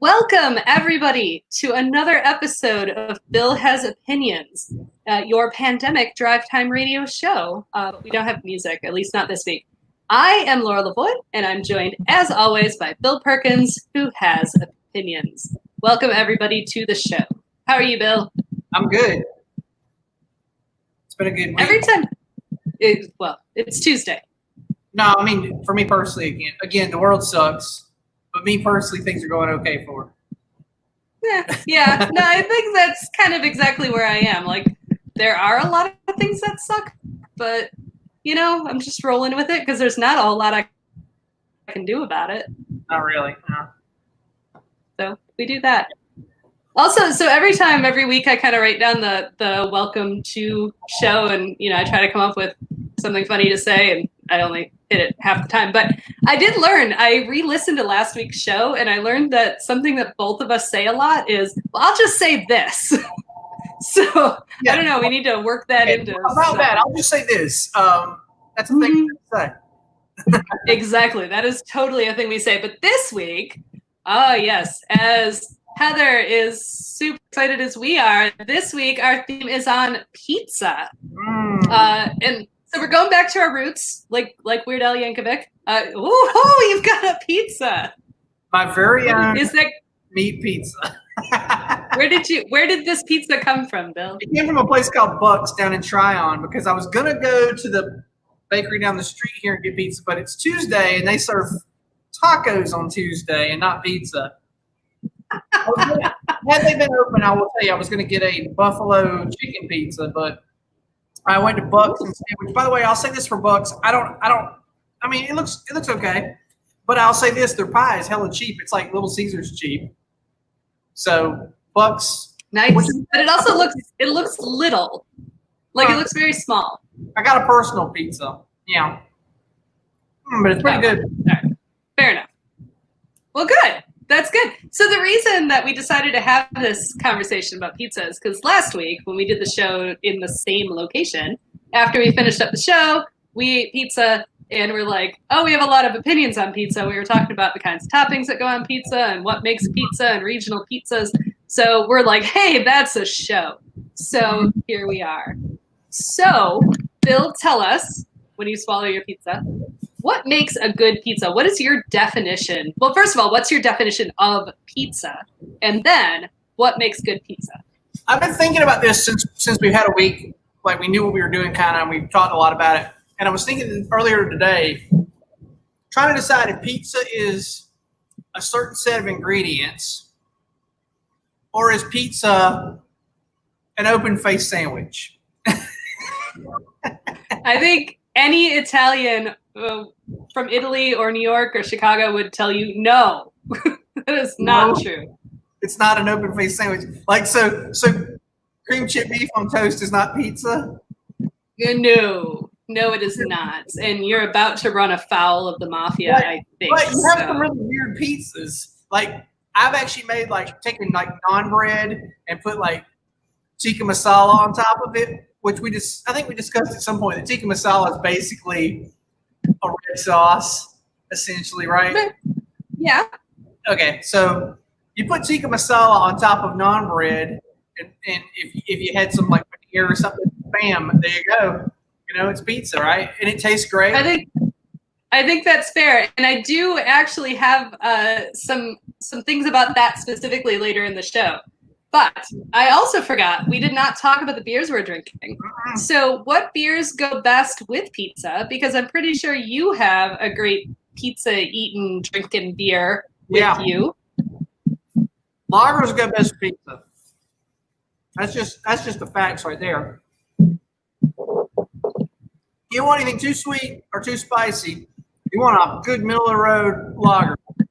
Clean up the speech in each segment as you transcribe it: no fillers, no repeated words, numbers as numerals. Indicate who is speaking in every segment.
Speaker 1: Welcome, everybody, to another episode of Bill Has Opinions, your pandemic drive time radio show. We don't have music, at least not this week. I am Laura Lavoie, and I'm joined, as always, by Bill Perkins, who has opinions. Welcome, everybody, to the show. How are you, Bill?
Speaker 2: I'm good. It's been a good week.
Speaker 1: Every time, it's Tuesday.
Speaker 2: No, I mean, for me personally, again, the world sucks. But me personally, things are going okay for her.
Speaker 1: Yeah. No, I think that's kind of exactly where I am. Like, there are a lot of things that suck, but, I'm just rolling with it because there's not a whole lot I can do about it.
Speaker 2: Not really, no.
Speaker 1: So we do that. Also, so every week I kind of write down the welcome to show and, I try to come up with something funny to say, and I only hit it half the time. But I did learn, I re-listened to last week's show, and I learned that something that both of us say a lot is, well, I'll just say this. So, yeah. I don't know, we need to work that into.
Speaker 2: How about that? I'll just say this. That's a thing to say.
Speaker 1: Exactly. That is totally a thing we say. But this week, yes, as Heather is super excited as we are, this week our theme is on pizza. And so we're going back to our roots, like Weird Al Yankovic. You've got a pizza.
Speaker 2: My very own meat pizza.
Speaker 1: Where did this pizza come from, Bill?
Speaker 2: It came from a place called Buck's down in Tryon because I was going to go to the bakery down the street here and get pizza, but it's Tuesday and they serve tacos on Tuesday and not pizza. Had they been open, I will tell you I was going to get a buffalo chicken pizza, but I went to Buck's instead. Which, by the way, I'll say this for Buck's. I mean, it looks okay, but I'll say this: their pie is hella cheap. It's like Little Caesars cheap. So Buck's,
Speaker 1: nice, but it also looks little, like it looks very small.
Speaker 2: I got a personal pizza, yeah, but it's pretty good.
Speaker 1: All right. Fair enough. Well, good. That's good. So the reason that we decided to have this conversation about pizza is because last week when we did the show in the same location, after we finished up the show, we ate pizza and we're like, oh, we have a lot of opinions on pizza. We were talking about the kinds of toppings that go on pizza and what makes pizza and regional pizzas. So we're like, hey, that's a show. So here we are. So Bill, tell us, when you swallow your pizza, what makes a good pizza? What is your definition? Well, first of all, what's your definition of pizza? And then, what makes good pizza?
Speaker 2: I've been thinking about this since we've had a week. Like, we knew what we were doing, kind of, and we've talked a lot about it. And I was thinking earlier today, trying to decide if pizza is a certain set of ingredients, or is pizza an open-faced sandwich?
Speaker 1: I think any Italian from Italy or New York or Chicago would tell you no. That is not true.
Speaker 2: It's not an open-faced sandwich. Like, so cream chip beef on toast is not pizza?
Speaker 1: No, it is not. And you're about to run afoul of the mafia, I think.
Speaker 2: But you have some really weird pizzas. Like, I've actually made, taken, naan bread and put, tikka masala on top of it, which I think we discussed at some point that tikka masala is basically a red sauce, essentially, right?
Speaker 1: Yeah.
Speaker 2: Okay, so you put tikka masala on top of naan bread, and if you had some paneer or something, bam, there you go. It's pizza, right? And it tastes great.
Speaker 1: I think that's fair, and I do actually have some things about that specifically later in the show. But I also forgot, we did not talk about the beers we're drinking. So what beers go best with pizza? Because I'm pretty sure you have a great pizza-eating, drinking beer with you.
Speaker 2: Lagers go best with pizza. That's just the facts right there. You don't want anything too sweet or too spicy. You want a good middle-of-the-road lager to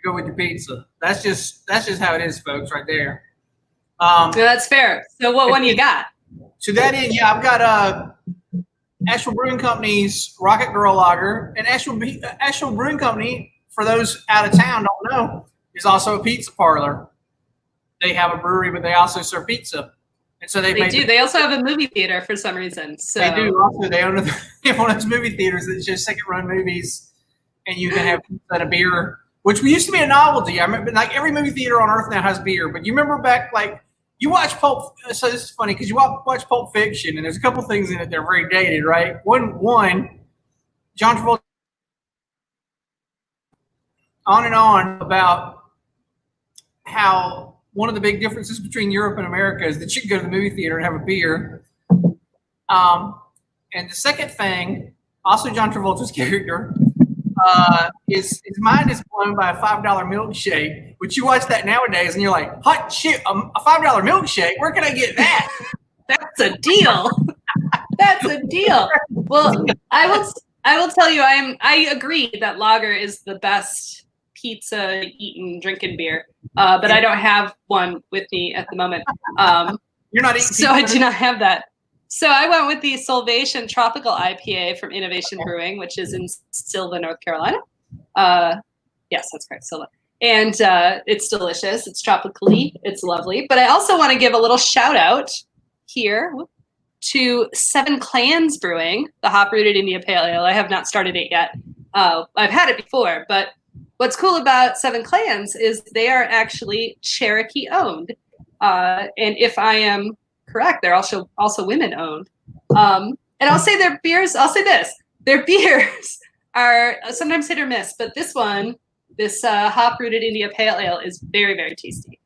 Speaker 2: go with your pizza. That's just how it is, folks, right there.
Speaker 1: So that's fair. So what one you got?
Speaker 2: To that end, I've got Asheville Brewing Company's Rocket Girl Lager. And Asheville Brewing Company, for those out of town don't know, is also a pizza parlor. They have a brewery, but they also serve pizza. And so they
Speaker 1: do. They also have a movie theater for some reason. So
Speaker 2: they do. Also, they have one of those movie theaters that just second-run movies, and you can have pizza and a beer which we used to be a novelty. I remember like every movie theater on earth now has beer. But you remember back like you watch Pulp. So this is funny because you watch Pulp Fiction, and there's a couple things in it that are very dated, right? One, John Travolta on about how one of the big differences between Europe and America is that you can go to the movie theater and have a beer. And the second thing, also John Travolta's character, his mind is blown by a $5 milkshake, which you watch that nowadays and you're like, hot shit, a $5 milkshake? Where can I get that?
Speaker 1: That's a deal. That's a deal. Well, I will tell you, I agree that lager is the best pizza eaten drinking beer, but I don't have one with me at the moment.
Speaker 2: You're not eating
Speaker 1: so pizza? I do not have that. So I went with the Solvation Tropical IPA from Innovation Brewing, which is in Sylva, North Carolina. Yes, that's correct, Sylva. And it's delicious. It's tropically. It's lovely. But I also want to give a little shout out here to Seven Clans Brewing, the hop-rooted India Pale Ale. I have not started it yet. I've had it before, but what's cool about Seven Clans is they are actually Cherokee owned. And if I am correct, they're also women owned. And I'll say their beers, their beers are sometimes hit or miss, but this hop-rooted India Pale Ale is very, very tasty.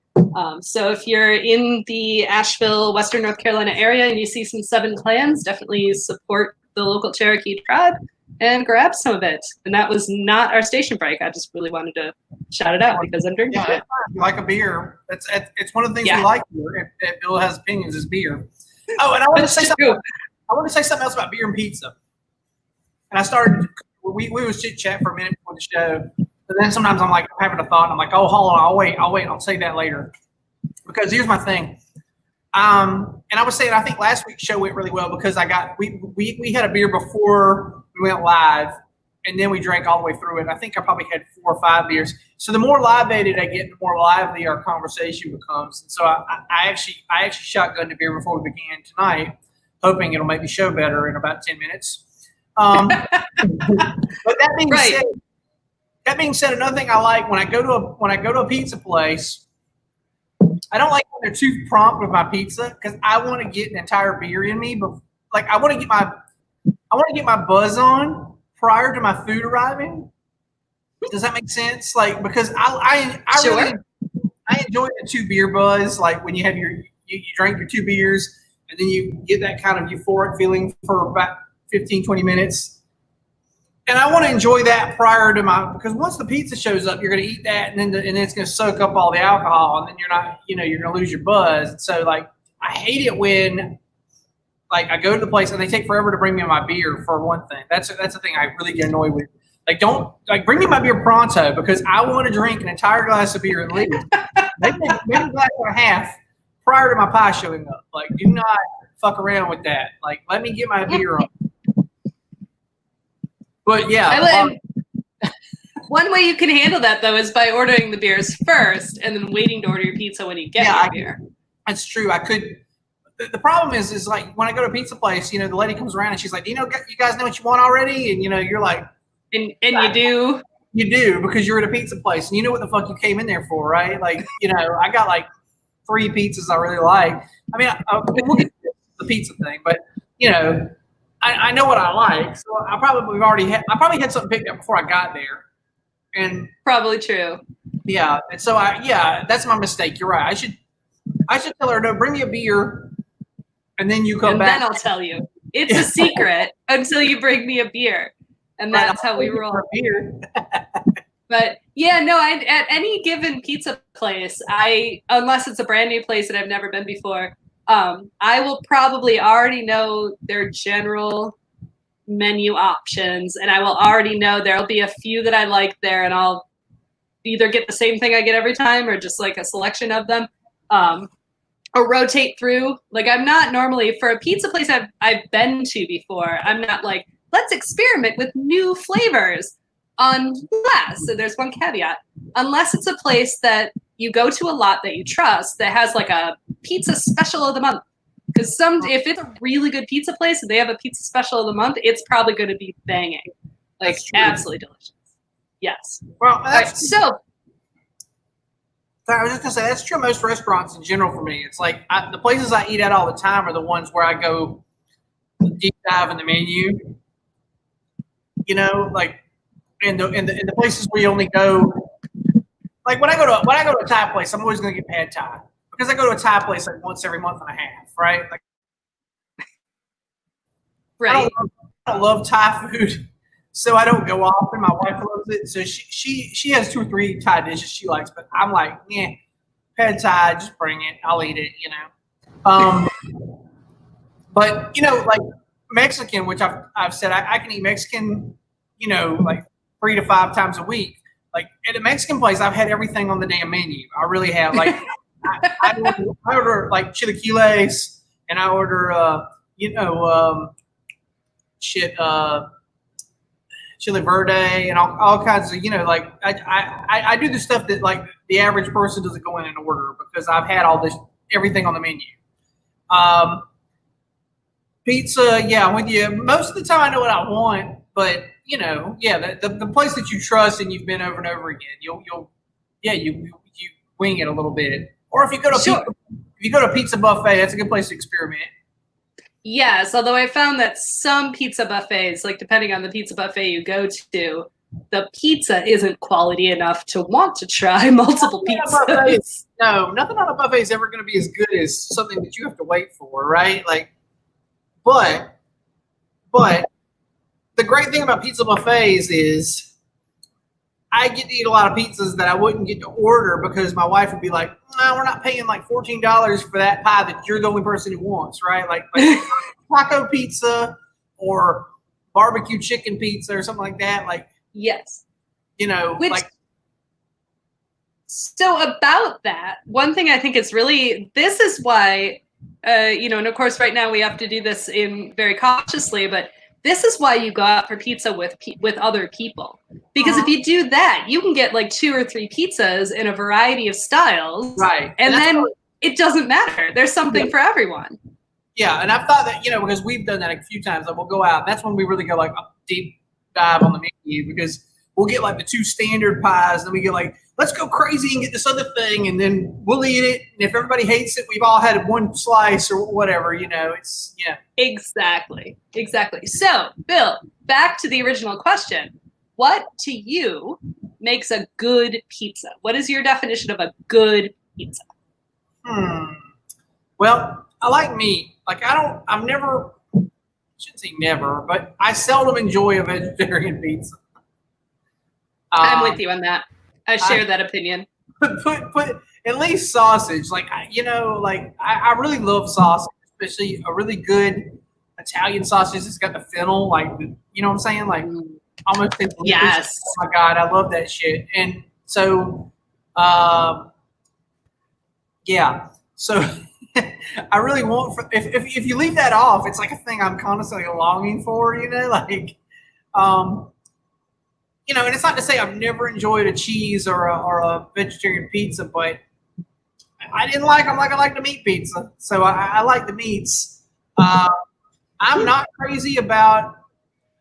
Speaker 1: So if you're in the Asheville, Western North Carolina area and you see some Seven Clans, definitely support the local Cherokee tribe and grab some of it. And that was not our station break. I just really wanted to shout it out because I'm drinking it.
Speaker 2: If you like a beer, it's one of the things we like here at Bill Has Opinions is beer. Oh, and I want to say something. I want to say something else about beer and pizza. And I started. We was chit chat for a minute before the show, but then sometimes I'm like having a thought. And I'm like, oh, hold on, I'll wait. I'll say that later. Because here's my thing. And I was saying, I think last week's show went really well because we had a beer before we went live, and then we drank all the way through it. And I think I probably had 4 or 5 beers. So the more libated I get, the more lively our conversation becomes. And so I actually shotgunned a beer before we began tonight, hoping it'll make the show better in about 10 minutes. But that being said, another thing I like when I go to a pizza place, I don't like when they're too prompt with my pizza because I want to get an entire beer in me. But like I want to get my buzz on prior to my food arriving. Does that make sense? Like because I really enjoy the 2 beer buzz. Like when you have you drink your 2 beers and then you get that kind of euphoric feeling for about 15, 20 minutes. And I want to enjoy that prior to because once the pizza shows up, you're going to eat that, and then it's going to soak up all the alcohol, and then you're going to lose your buzz. And so, like, I hate it when, like, I go to the place and they take forever to bring me my beer. For one thing, that's the thing I really get annoyed with. Like, bring me my beer pronto because I want to drink an entire glass of beer at least, maybe a glass and a half prior to my pie showing up. Like, do not fuck around with that. Like, let me get my beer on. But yeah,
Speaker 1: one way you can handle that though is by ordering the beers first and then waiting to order your pizza when you get your beer.
Speaker 2: That's true. I could. The problem is like when I go to a pizza place, the lady comes around and she's like, you guys know what you want already, and you're like,
Speaker 1: and you
Speaker 2: do because you're at a pizza place and you know what the fuck you came in there for, right? Like I got like 3 pizzas I really like. I mean, we'll get to the pizza thing, but I know what I like, so I probably had something picked up before I got there, and
Speaker 1: probably true.
Speaker 2: Yeah, and so that's my mistake. You're right. I should tell her, no, bring me a beer, and then you come back.
Speaker 1: And then I'll tell you. It's a secret until you bring me a beer, and that's how we roll.
Speaker 2: Beer.
Speaker 1: But at any given pizza place, unless it's a brand new place that I've never been before. I will probably already know their general menu options, and I will already know there'll be a few that I like there, and I'll either get the same thing I get every time or just like a selection of them, or rotate through. Like I'm not normally for a pizza place I've been to before. I'm not like, let's experiment with new flavors unless, so there's one caveat, unless it's a place that you go to a lot that you trust that has like a pizza special of the month. Because if it's a really good pizza place and they have a pizza special of the month, it's probably going to be banging, like absolutely delicious. Yes.
Speaker 2: Well,
Speaker 1: All right, so
Speaker 2: I was just gonna say that's true of most restaurants in general for me. It's like the places I eat at all the time are the ones where I go deep dive in the menu. You know, like in the places where you only go. Like when I go to a Thai place, I'm always gonna get pad Thai because I go to a Thai place like once every month and a half, right? Like
Speaker 1: right.
Speaker 2: I don't love Thai food, so I don't go often. My wife loves it, so she has 2 or 3 Thai dishes she likes, but I'm like, yeah, pad Thai, just bring it, I'll eat it, you know. But you know, like Mexican, which I've said I can eat Mexican, you know, like 3 to 5 times a week. Like at a Mexican place, I've had everything on the damn menu. I really have. Like I order like chilaquiles, and I order you know shit chili verde and all kinds of, you know, like I do the stuff that like the average person doesn't go in and order because I've had all this everything on the menu. Pizza, yeah, I'm with you. Most of the time I know what I want, but you know, yeah, the place that you trust and you've been over and over again, you'll yeah, you wing it a little bit. Or if you go to
Speaker 1: Sure.
Speaker 2: if you go to a pizza buffet, that's a good place to experiment.
Speaker 1: Yes, although I found that some pizza buffets, like depending on the pizza buffet you go to, the pizza isn't quality enough to want to try multiple pizzas.
Speaker 2: No, nothing on a buffet is ever going to be as good as something that you have to wait for, right? Like, but the great thing about pizza buffets is I get to eat a lot of pizzas that I wouldn't get to order because my wife would be like, "No, we're not paying like $14 for that pie that you're the only person who wants, right?" Like taco pizza or barbecue chicken pizza or something like that. Like,
Speaker 1: Yes.
Speaker 2: you know,
Speaker 1: Which,
Speaker 2: like
Speaker 1: so about that, one thing I think is really, this is why, you know, and of course right now we have to do this in very cautiously, but this is why you go out for pizza with other people. Because if you do that, you can get like 2 or 3 pizzas in a variety of styles.
Speaker 2: right,
Speaker 1: And then
Speaker 2: probably,
Speaker 1: it doesn't matter. There's something for everyone.
Speaker 2: yeah, and I've thought that, you know, because we've done that a few times, like we'll go out, and that's when we really go like deep dive on the menu because we'll get like the 2 standard pies, and then we get like, let's go crazy and get this other thing, and then we'll eat it. And if everybody hates it, we've all had one slice or whatever, you know. It's yeah.
Speaker 1: Exactly. So, Bill, back to the original question. What to you makes a good pizza? What is your definition of a good pizza?
Speaker 2: Well, I like meat. Like I've never, I shouldn't say never, but I seldom enjoy a vegetarian pizza.
Speaker 1: I'm with you on that. I share that opinion.
Speaker 2: Put at least sausage. Like you know, like I really love sausage, especially a really good Italian sausage that's got the fennel. Like you know what I'm saying? Like almost tastes delicious.
Speaker 1: Yes.
Speaker 2: Oh my god, I love that shit. And so, yeah. So I really want if you leave that off, it's like a thing I'm constantly longing for. You know, like you know, and it's not to say I've never enjoyed a cheese or a vegetarian pizza, but I didn't like them like I like the meat pizza. So I like the meats. I'm not crazy about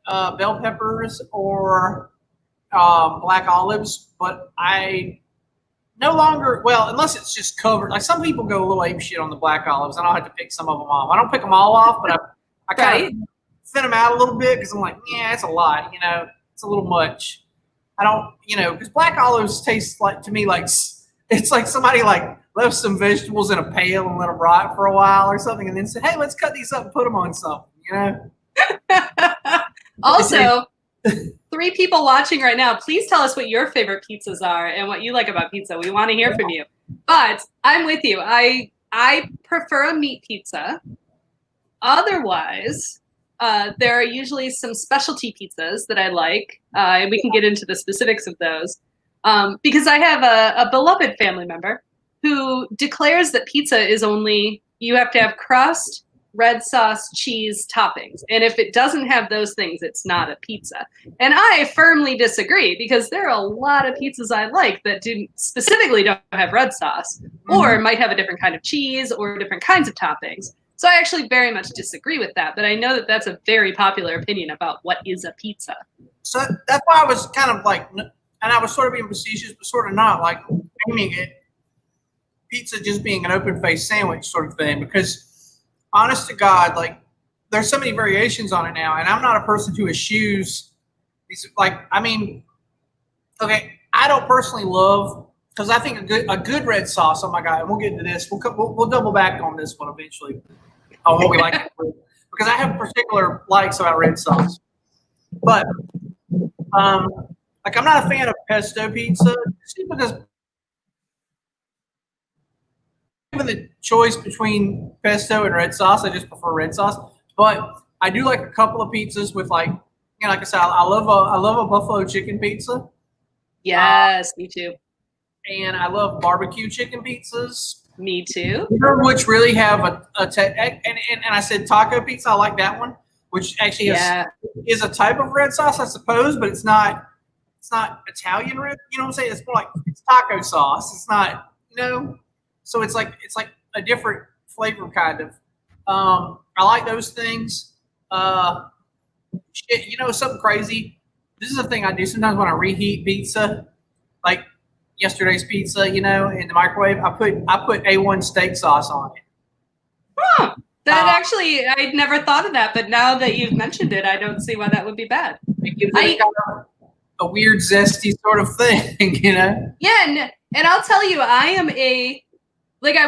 Speaker 2: bell peppers or black olives, but I no longer, well, unless it's just covered. Like some people go a little ape shit on the black olives, and I'll have to pick some of them off. I don't pick them all off, but I kind of thin them out a little bit because I'm like, yeah, it's a lot, you know. It's a little much. I don't, you know, because black olives taste like to me like it's like somebody like left some vegetables in a pail and let them rot for a while or something, and then said, "Hey, let's cut these up and put them on something," you know.
Speaker 1: Also, 3 people watching right now, please tell us what your favorite pizzas are and what you like about pizza. We want to hear from you. But I'm with you. I prefer a meat pizza. Otherwise, there are usually some specialty pizzas that I like, and we can get into the specifics of those. Because I have a beloved family member who declares that pizza is only, you have to have crust, red sauce, cheese, toppings. And if it doesn't have those things, it's not a pizza. And I firmly disagree because there are a lot of pizzas I like that specifically don't have red sauce or might have a different kind of cheese or different kinds of toppings. So I actually very much disagree with that, but I know that that's a very popular opinion about what is a pizza.
Speaker 2: So that's why I was kind of like, and I was sort of being facetious, but sort of not, like aiming at pizza just being an open-faced sandwich sort of thing. Because honest to God, like there's so many variations on it now, and I'm not a person who eschews these. Like, I mean, okay, I don't personally love, because I think a good red sauce. Oh my God, and we'll get into this. We'll double back on this one eventually on what we like to do, because I have particular likes about red sauce. But like I'm not a fan of pesto pizza just because given the choice between pesto and red sauce, I just prefer red sauce. But I do like a couple of pizzas with like, like I said, I love a buffalo chicken pizza.
Speaker 1: Yes, me too.
Speaker 2: And I love barbecue chicken pizzas.
Speaker 1: Me too.
Speaker 2: Which really have and I said taco pizza. I like that one, which actually is a type of red sauce, I suppose, but it's not Italian red. You know what I'm saying? It's more like it's taco sauce. It's not, so it's like a different flavor kind of. I like those things. Something crazy. This is a thing I do sometimes when I reheat pizza, like yesterday's pizza, in the microwave. I put A1 steak sauce on it.
Speaker 1: Huh. That actually, I'd never thought of that, but now that you've mentioned it, I don't see why that would be bad.
Speaker 2: It gives it kind of a weird, zesty sort of thing,
Speaker 1: Yeah, and I'll tell you, I am I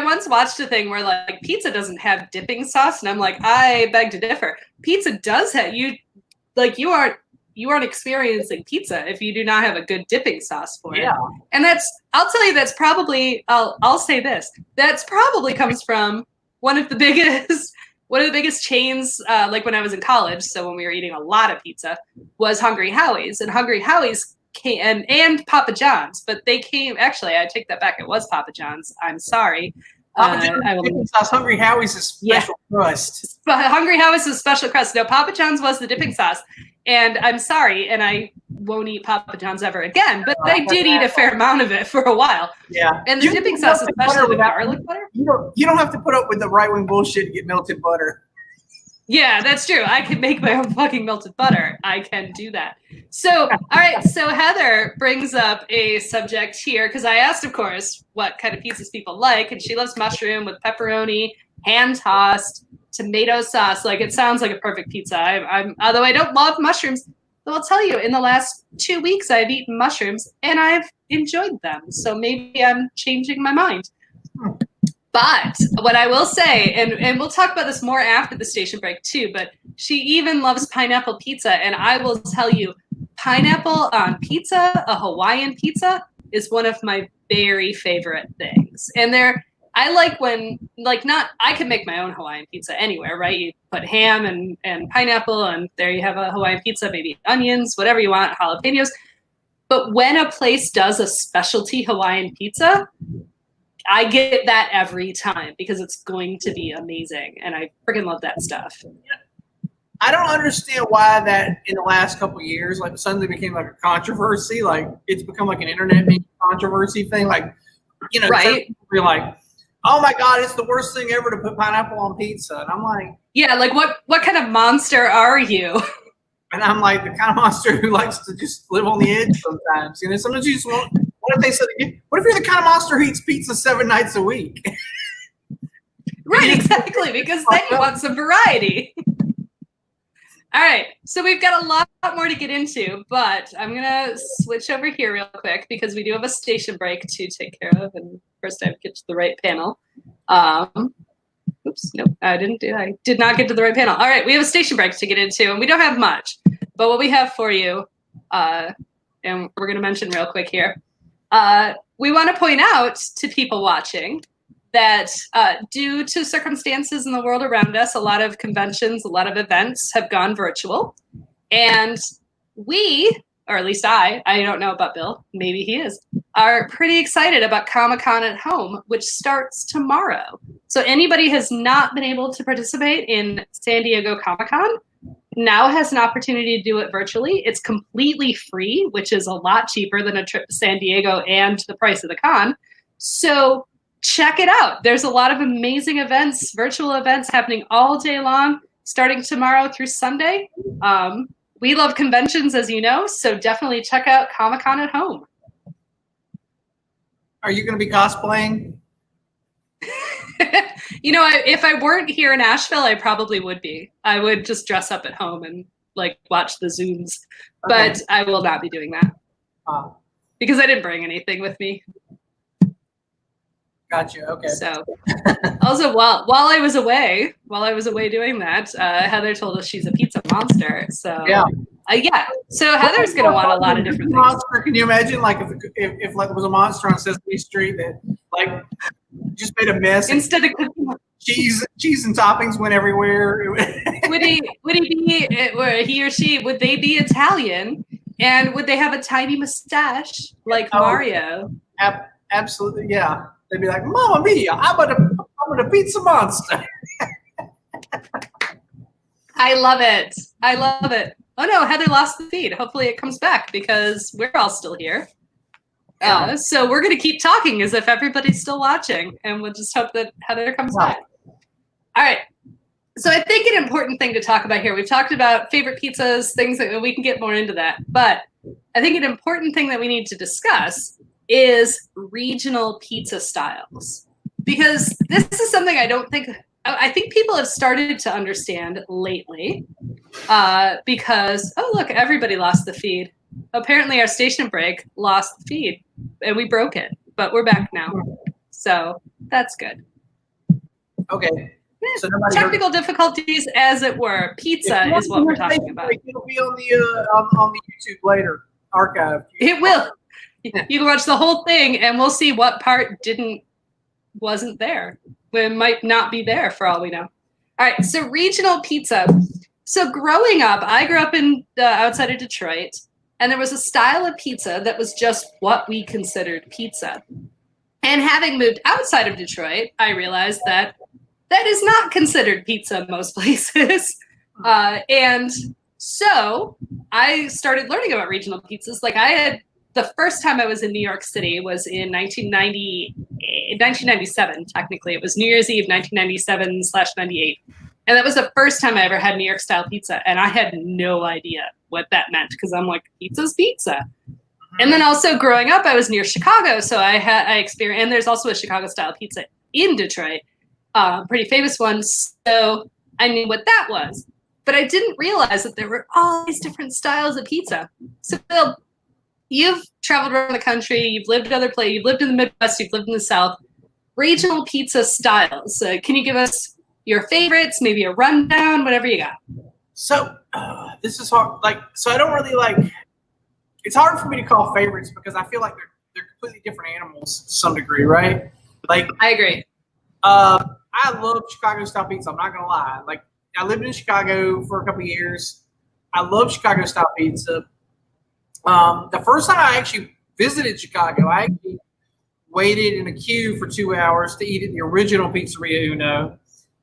Speaker 1: once watched a thing where like pizza doesn't have dipping sauce, and I'm like, I beg to differ. Pizza does have you aren't experiencing pizza if you do not have a good dipping sauce for it. And I'll tell you, that's probably I'll say this. That's probably comes from one of the biggest chains, like when I was in college. So when we were eating a lot of pizza, was Hungry Howie's, and Hungry Howie's came and Papa John's, but they came. Actually, I take that back. It was Papa John's. I'm sorry.
Speaker 2: Dipping sauce. Hungry Howie's is special crust.
Speaker 1: But Hungry Howie's is special crust. No, Papa John's was the dipping sauce, and I'm sorry, and I won't eat Papa John's ever again. But I did eat a fair amount of it for a while.
Speaker 2: Yeah,
Speaker 1: and the dipping sauce, especially the garlic butter.
Speaker 2: You don't have to put up with the right wing bullshit to get melted butter.
Speaker 1: Yeah, that's true. I can make my own fucking melted butter. I can do that. So, all right. So Heather brings up a subject here because I asked, of course, what kind of pizzas people like, and she loves mushroom with pepperoni, hand tossed, tomato sauce. Like, it sounds like a perfect pizza. Although I don't love mushrooms, but I'll tell you, in the last 2 weeks, I've eaten mushrooms and I've enjoyed them. So maybe I'm changing my mind. But what I will say, and we'll talk about this more after the station break too, but she even loves pineapple pizza. And I will tell you, pineapple on pizza, a Hawaiian pizza, is one of my very favorite things. And I like when, I can make my own Hawaiian pizza anywhere, right? You put ham and pineapple, and there you have a Hawaiian pizza, maybe onions, whatever you want, jalapenos. But when a place does a specialty Hawaiian pizza, I get that every time because it's going to be amazing. And I freaking love that stuff.
Speaker 2: I don't understand why that in the last couple of years, like suddenly became like a controversy. Like it's become like an internet controversy thing. Like,
Speaker 1: right?
Speaker 2: You're like, oh my God, it's the worst thing ever to put pineapple on pizza. And I'm like,
Speaker 1: yeah, like what kind of monster are you?
Speaker 2: And I'm like the kind of monster who likes to just live on the edge sometimes. Sometimes you just want. What if you're the kind of monster who eats pizza 7 nights a week?
Speaker 1: Right, exactly, because then you want some variety. All right, so we've got a lot more to get into, but I'm going to switch over here real quick because we do have a station break to take care of, and first I have to get to the right panel. Oops, nope, I did not get to the right panel. All right, we have a station break to get into, and we don't have much, but what we have for you, and we're going to mention real quick here, we want to point out to people watching that due to circumstances in the world around us, a lot of conventions, a lot of events have gone virtual. And we, or at least I don't know about Bill, maybe he is, are pretty excited about Comic-Con at Home, which starts tomorrow. So anybody has not been able to participate in San Diego Comic-Con now has an opportunity to do it virtually. It's completely free, which is a lot cheaper than a trip to San Diego and the price of the con. So check it out. There's a lot of amazing events, virtual events happening all day long, starting tomorrow through Sunday. we love conventions, as you know, so definitely check out Comic-Con at home.
Speaker 2: Are you going to be cosplaying?
Speaker 1: You know, if I weren't here in Asheville, I probably would be. I would just dress up at home and like watch the Zooms,
Speaker 2: Okay.
Speaker 1: but I will not be doing that because I didn't bring anything with me.
Speaker 2: Gotcha. Okay.
Speaker 1: So, also while I was away doing that, Heather told us she's a pizza monster. So
Speaker 2: Yeah.
Speaker 1: So Heather's gonna want a lot of different things.
Speaker 2: Monster. Can you imagine, like, if like there was a monster on Sesame Street that like just made a mess and
Speaker 1: Instead of cooking,
Speaker 2: cheese and toppings went everywhere?
Speaker 1: would he or she would they be Italian, and would they have a tiny mustache like Mario?
Speaker 2: Absolutely, yeah. They'd be like, "Mamma mia, I'm a pizza monster."
Speaker 1: I love it. I love it. Oh no, Heather lost the feed. Hopefully it comes back because we're all still here. So we're going to keep talking as if everybody's still watching, and we'll just hope that Heather comes back. All right. So I think an important thing to talk about here, we've talked about favorite pizzas, things that we can get more into that. But I think an important thing that we need to discuss is regional pizza styles. Because this is something I think people have started to understand lately because, oh, look, everybody lost the feed. Apparently our station break lost the feed and we broke it, but we're back now. So that's good.
Speaker 2: Okay. So
Speaker 1: technical difficulties, as it were. Pizza is what we're talking about.
Speaker 2: It'll be on the YouTube later, archive.
Speaker 1: It will. You can watch the whole thing, and we'll see what part wasn't there. It might not be there for all we know. All right. So regional pizza. So growing up, I grew up in outside of Detroit, and there was a style of pizza that was just what we considered pizza. And having moved outside of Detroit, I realized that is not considered pizza most places. And so I started learning about regional pizzas. Like the first time I was in New York City was in 1997, technically. It was New Year's Eve, 1997/98. And that was the first time I ever had New York style pizza. And I had no idea what that meant because I'm like, pizza's pizza. And then also growing up, I was near Chicago. So I experienced, and there's also a Chicago style pizza in Detroit. Pretty famous one. So I knew what that was. But I didn't realize that there were all these different styles of pizza. So Bill, you've traveled around the country, you've lived other places, you've lived in the Midwest, you've lived in the South. Regional pizza styles. Can you give us your favorites, maybe a rundown, whatever you got?
Speaker 2: So this is hard. So I don't really it's hard for me to call favorites because I feel like they're completely different animals to some degree, right? Like
Speaker 1: I agree.
Speaker 2: I love Chicago style pizza. I'm not gonna lie. Like I lived in Chicago for a couple of years. I love Chicago style pizza. The first time I actually visited Chicago, I actually waited in a queue for 2 hours to eat at the original Pizzeria Uno.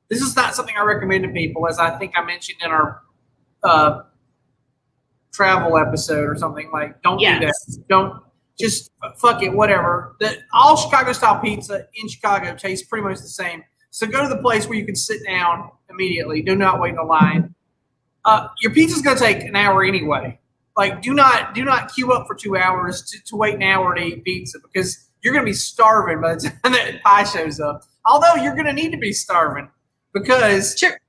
Speaker 2: This is not something I recommend to people, as I think I mentioned in our travel episode or something. Like, don't do that. Don't. Just fuck it, whatever. All Chicago style pizza in Chicago tastes pretty much the same. So go to the place where you can sit down immediately. Do not wait in a line. Your pizza's gonna take an hour anyway. Like, do not queue up for 2 hours to wait an hour to eat pizza because you're gonna be starving by the time that pie shows up. Although you're gonna need to be starving because Chicago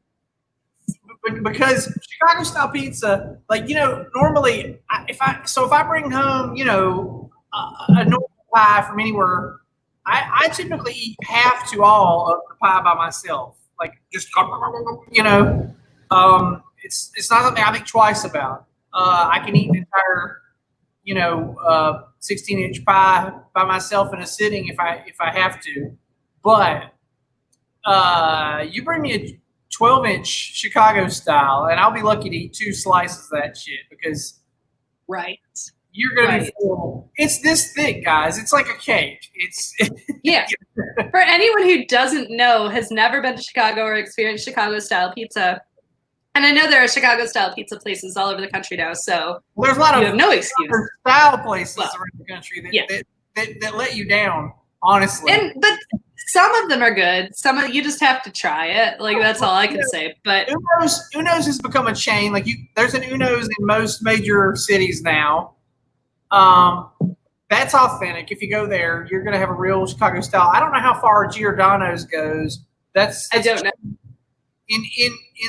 Speaker 2: style pizza, normally if I bring home, a normal pie from anywhere, I typically eat half to all of the pie by myself. Like just it's not something I think twice about. I can eat an entire 16-inch pie by myself in a sitting if I have to. But you bring me a 12-inch Chicago style, and I'll be lucky to eat 2 slices of that shit because you're gonna be full. It's this thick, guys. It's like a cake. It's
Speaker 1: yeah. For anyone who doesn't know, has never been to Chicago or experienced Chicago style pizza, and I know there are Chicago style pizza places all over the country now, so
Speaker 2: there's a lot of
Speaker 1: no excuse
Speaker 2: style places around the country that let you down honestly.
Speaker 1: But some of them are good. Some of you just have to try it. Like that's all I can say. But
Speaker 2: Uno's has become a chain. Like there's an Uno's in most major cities now. That's authentic. If you go there, you're gonna have a real Chicago style. I don't know how far Giordano's goes. I don't know. In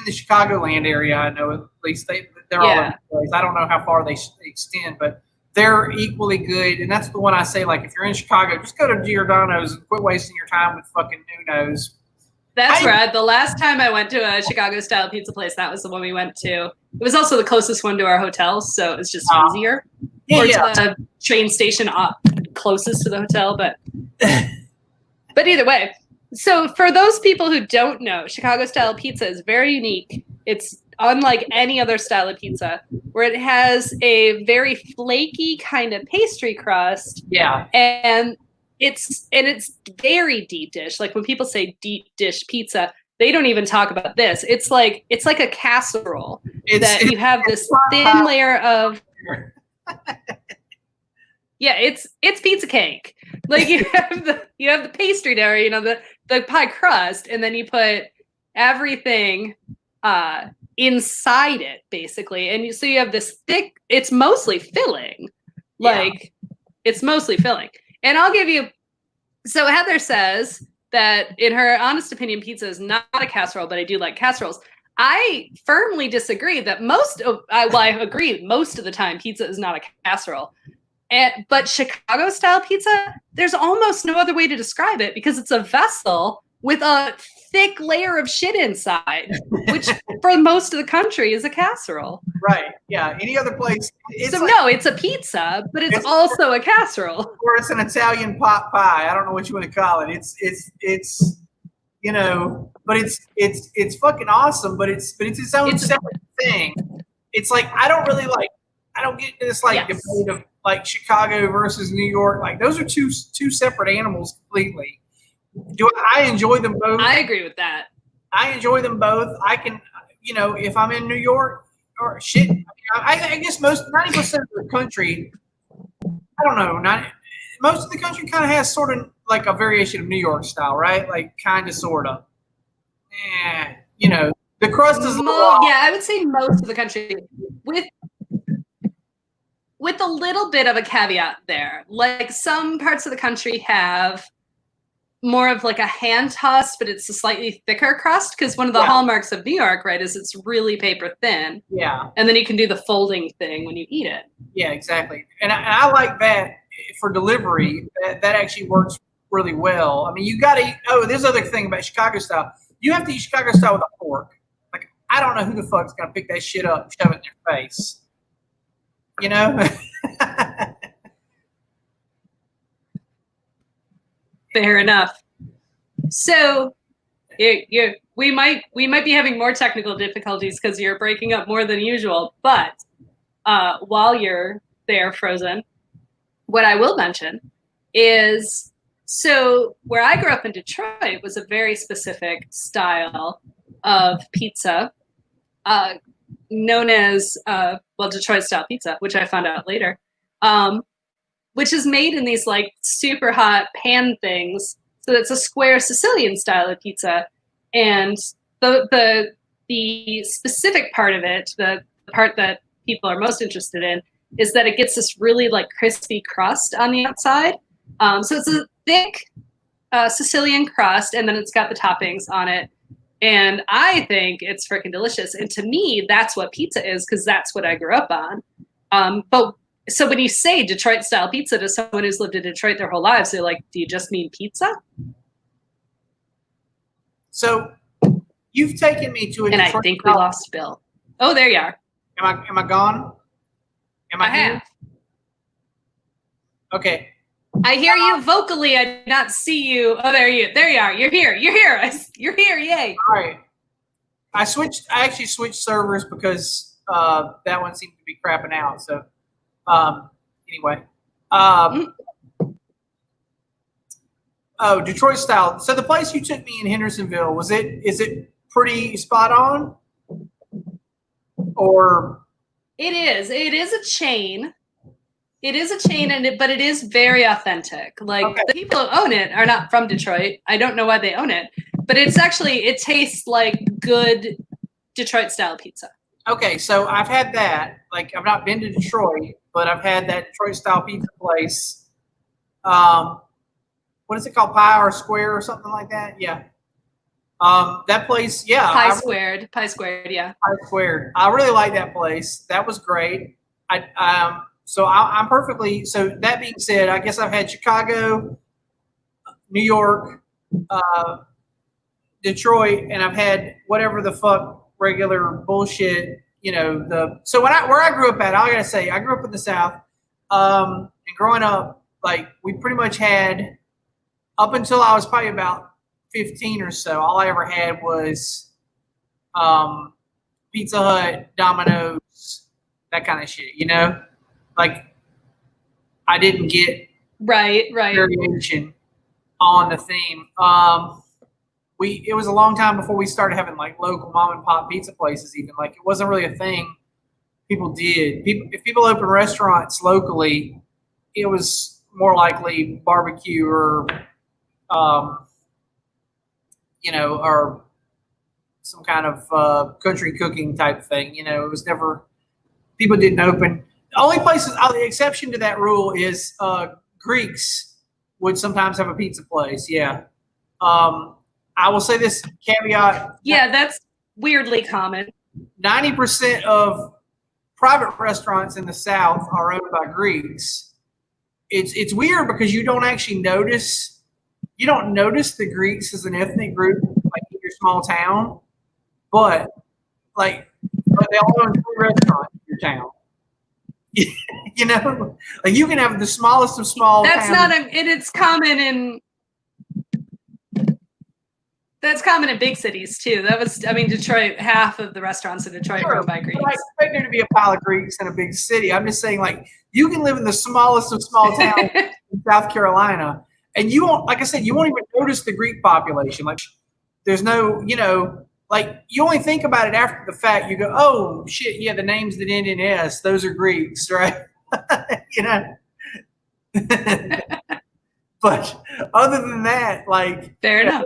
Speaker 2: the Chicagoland area, I know at least they're all over the place. I don't know how far they extend, but they're equally good. And that's the one I say, like, if you're in Chicago, just go to Giordano's and quit wasting your time with fucking Uno's.
Speaker 1: That's right. The last time I went to a Chicago-style pizza place, that was the one we went to. It was also the closest one to our hotel, so it was just easier. To the train station closest to the hotel, but either way. So for those people who don't know, Chicago-style pizza is very unique. It's unlike any other style of pizza, where it has a very flaky kind of pastry crust.
Speaker 2: Yeah.
Speaker 1: And it's very deep dish. Like when people say deep dish pizza, they don't even talk about this. It's like a casserole that you have this thin layer of. Yeah, it's pizza cake. Like you have the pastry there, the pie crust, and then you put everything inside it, basically. And so you have this thick. It's mostly filling. It's mostly filling. And I'll give you. So Heather says that, in her honest opinion, pizza is not a casserole, but I do like casseroles. I firmly disagree that I agree most of the time pizza is not a casserole. But Chicago style pizza, there's almost no other way to describe it because it's a vessel with a thick layer of shit inside, which for most of the country is a casserole.
Speaker 2: Right. Yeah. Any other place.
Speaker 1: It's a pizza, but it's also a casserole.
Speaker 2: Or it's an Italian pot pie. I don't know what you want to call it. It's but it's fucking awesome, but it's its own separate thing. It's like, I don't get this debate of like Chicago versus New York. Like those are two separate animals completely. I enjoy them both?
Speaker 1: I agree with that.
Speaker 2: I enjoy them both. I can, if I'm in New York or shit, I guess 90% of the country, I don't know, most of the country kind of has sort of like a variation of New York style, right? Like kind of, sort of. The crust is
Speaker 1: I would say most of the country with a little bit of a caveat there. Like some parts of the country have more of like a hand tossed, but it's a slightly thicker crust because one of the hallmarks of New York, right, is it's really paper thin.
Speaker 2: Yeah.
Speaker 1: And then you can do the folding thing when you eat it.
Speaker 2: Yeah, exactly. And I like that for delivery. That actually works really well. I mean, you got to eat. Oh, there's another thing about Chicago style. You have to eat Chicago style with a fork. Like, I don't know who the fuck's going to pick that shit up and shove it in their face.
Speaker 1: Fair enough. So we might be having more technical difficulties because you're breaking up more than usual. But while you're there frozen, what I will mention is, so where I grew up in Detroit was a very specific style of pizza known as, Detroit style pizza, which I found out later, which is made in these like super hot pan things. So it's a square Sicilian style of pizza. And the specific part of it, the part that people are most interested in, is that it gets this really like crispy crust on the outside. So it's a thick Sicilian crust, and then it's got the toppings on it. And I think it's freaking delicious. And to me, that's what pizza is, because that's what I grew up on. So when you say Detroit style pizza to someone who's lived in Detroit their whole lives, they're like, do you just mean pizza?
Speaker 2: So you've taken me to a
Speaker 1: and
Speaker 2: Detroit
Speaker 1: I think we lost Bill. Oh, there you are.
Speaker 2: Am I gone? Am I here?
Speaker 1: Have.
Speaker 2: Okay.
Speaker 1: I hear you vocally. I did not see you. Oh, there you are. You're here. You're here. You're here. Yay.
Speaker 2: All right. I actually switched servers because that one seemed to be crapping out. So anyway. Oh, Detroit style. So the place you took me in Hendersonville, is it pretty spot on? Or
Speaker 1: it is a chain. It is a chain, but it is very authentic. Like the people who own it are not from Detroit. I don't know why they own it, but it tastes like good Detroit style pizza.
Speaker 2: Okay, so I've had that. Like, I've not been to Detroit, but I've had that Detroit style pizza place. What is it called? Pie or Square or something like that? Yeah. That place, yeah.
Speaker 1: Pie Squared, yeah.
Speaker 2: Pie Squared. I really like that place. That was great. I'm perfectly. So that being said, I guess I've had Chicago, New York, Detroit, and I've had whatever the fuck regular bullshit. So where I grew up at, I gotta say, I grew up in the South, and growing up, like we pretty much had up until I was probably about 15 or so. All I ever had was Pizza Hut, Domino's, that kind of shit. Like I didn't get
Speaker 1: right
Speaker 2: variation on the theme. It was a long time before we started having like local mom and pop pizza places. Even like it wasn't really a thing people did. If people open restaurants locally, it was more likely barbecue or or some kind of country cooking type thing. It was never, people didn't open. The only places, the exception to that rule is Greeks would sometimes have a pizza place. Yeah. I will say this caveat.
Speaker 1: Yeah, that's weirdly common.
Speaker 2: 90% of private restaurants in the South are owned by Greeks. It's weird because you don't actually notice the Greeks as an ethnic group like in your small town, but they all own 3 restaurants in your town. Like you can have the smallest of small.
Speaker 1: That's towns. It's common in. That's common in big cities too. Detroit. Half of the restaurants in Detroit are owned by Greeks.
Speaker 2: I expect there to be a pile of Greeks in a big city. I'm just saying, like you can live in the smallest of small towns in South Carolina. And you won't, like I said, you won't even notice the Greek population. Like, there's no, like you only think about it after the fact. You go, oh shit, yeah, the names that end in S, those are Greeks, right? But other than that, like,
Speaker 1: fair enough.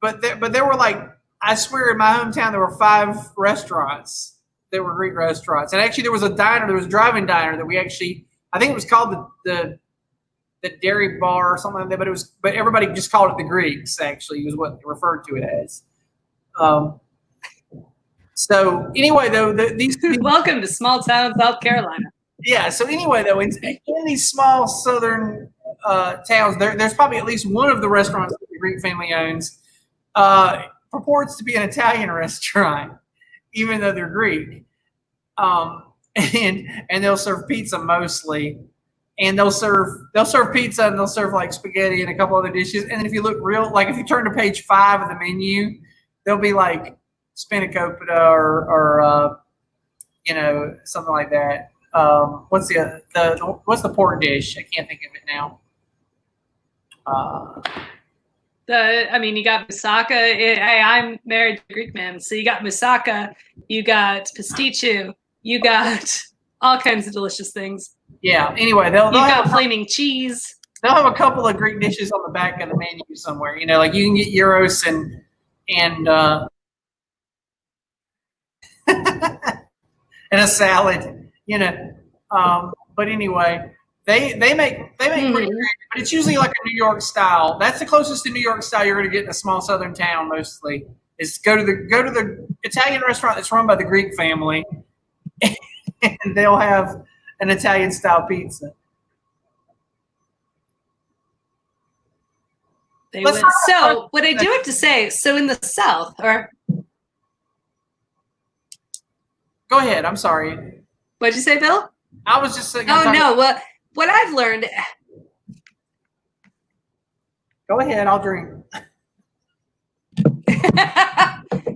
Speaker 2: But there were like, I swear, in my hometown there were 5 restaurants that were Greek restaurants, and actually there was a drive-in diner that we actually, I think it was called the Dairy Bar or something like that, but everybody just called it the Greeks, actually, was what they referred to it as. So anyway, though, these
Speaker 1: welcome to small town South Carolina.
Speaker 2: Yeah. So anyway, though, in these small southern towns, there's probably at least one of the restaurants that the Greek family owns purports to be an Italian restaurant, even though they're Greek. And they'll serve pizza mostly. And they'll serve pizza, and they'll serve like spaghetti and a couple other dishes. And then if you look if you turn to page 5 of the menu, there'll be like spanakopita or something like that. What's the pork dish? I can't think of it now.
Speaker 1: You got moussaka. I'm married to a Greek man, so you got moussaka, you got pasticcio, you got all kinds of delicious things.
Speaker 2: Yeah. Anyway, they'll
Speaker 1: have flaming cheese.
Speaker 2: They'll have a couple of Greek dishes on the back of the menu somewhere. Like you can get gyros and and a salad. But anyway, they make pretty great, but it's usually like a New York style. That's the closest to New York style you're going to get in a small southern town. Mostly is go to the Italian restaurant that's run by the Greek family, and they'll have an Italian style pizza.
Speaker 1: So what I do have to say, so in the South, or
Speaker 2: go ahead. I'm sorry.
Speaker 1: What'd you say, Bill?
Speaker 2: I was just saying.
Speaker 1: Oh no. Well, what I've learned.
Speaker 2: Go ahead. I'll drink.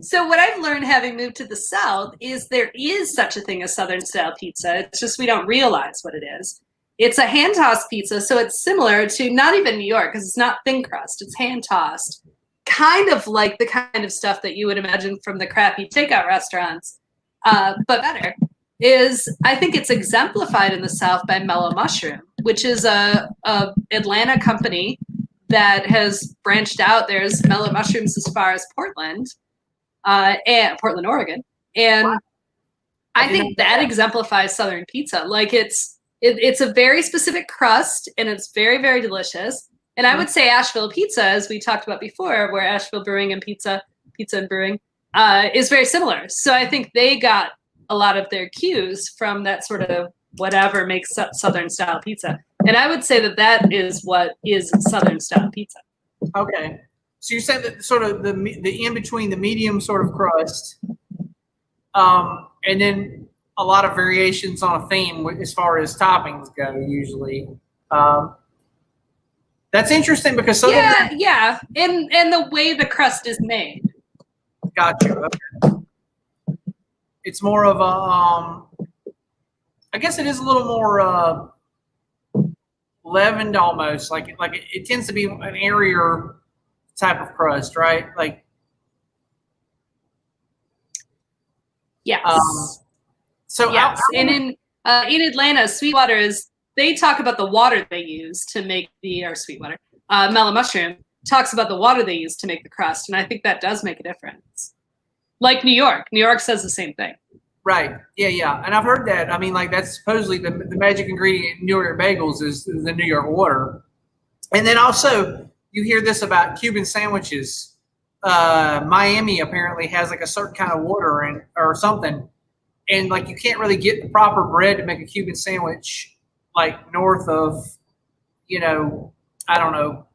Speaker 1: So what I've learned having moved to the South is there is such a thing as Southern style pizza. It's just we don't realize what it is. It's a hand tossed pizza, so it's similar to not even New York because it's not thin crust. It's hand tossed, kind of like the kind of stuff that you would imagine from the crappy takeout restaurants, but better. is I think it's exemplified in the South by Mellow Mushroom, which is a Atlanta company that has branched out. There's Mellow Mushrooms as far as Portland, and Portland, Oregon, and
Speaker 2: Wow.
Speaker 1: I think that exemplifies Southern pizza. Like it's a very specific crust, and it's very, very delicious. And I would say Asheville pizza, as we talked about before, where Asheville Brewing and pizza and brewing, is very similar. So I think they got a lot of their cues from that sort of whatever makes Southern style pizza. And I would say that is what is Southern style pizza.
Speaker 2: Okay. So you're saying that sort of the in between, the medium sort of crust, and then a lot of variations on a theme as far as toppings go. Usually, that's interesting because
Speaker 1: yeah, and the way the crust is made.
Speaker 2: Gotcha. Okay. It's more of a, I guess it is a little more leavened almost. Like it tends to be an airier type of crust, right? Like,
Speaker 1: yes.
Speaker 2: So
Speaker 1: yes, and in Atlanta, Sweetwater they talk about the water they use to make Sweetwater. Mellow Mushroom talks about the water they use to make the crust, and I think that does make a difference. Like New York says the same thing.
Speaker 2: Right. Yeah. And I've heard that. I mean, like that's supposedly the magic ingredient in New York bagels is the New York water. And then also you hear this about Cuban sandwiches. Miami apparently has like a certain kind of water or something. And like you can't really get the proper bread to make a Cuban sandwich like north of, I don't know,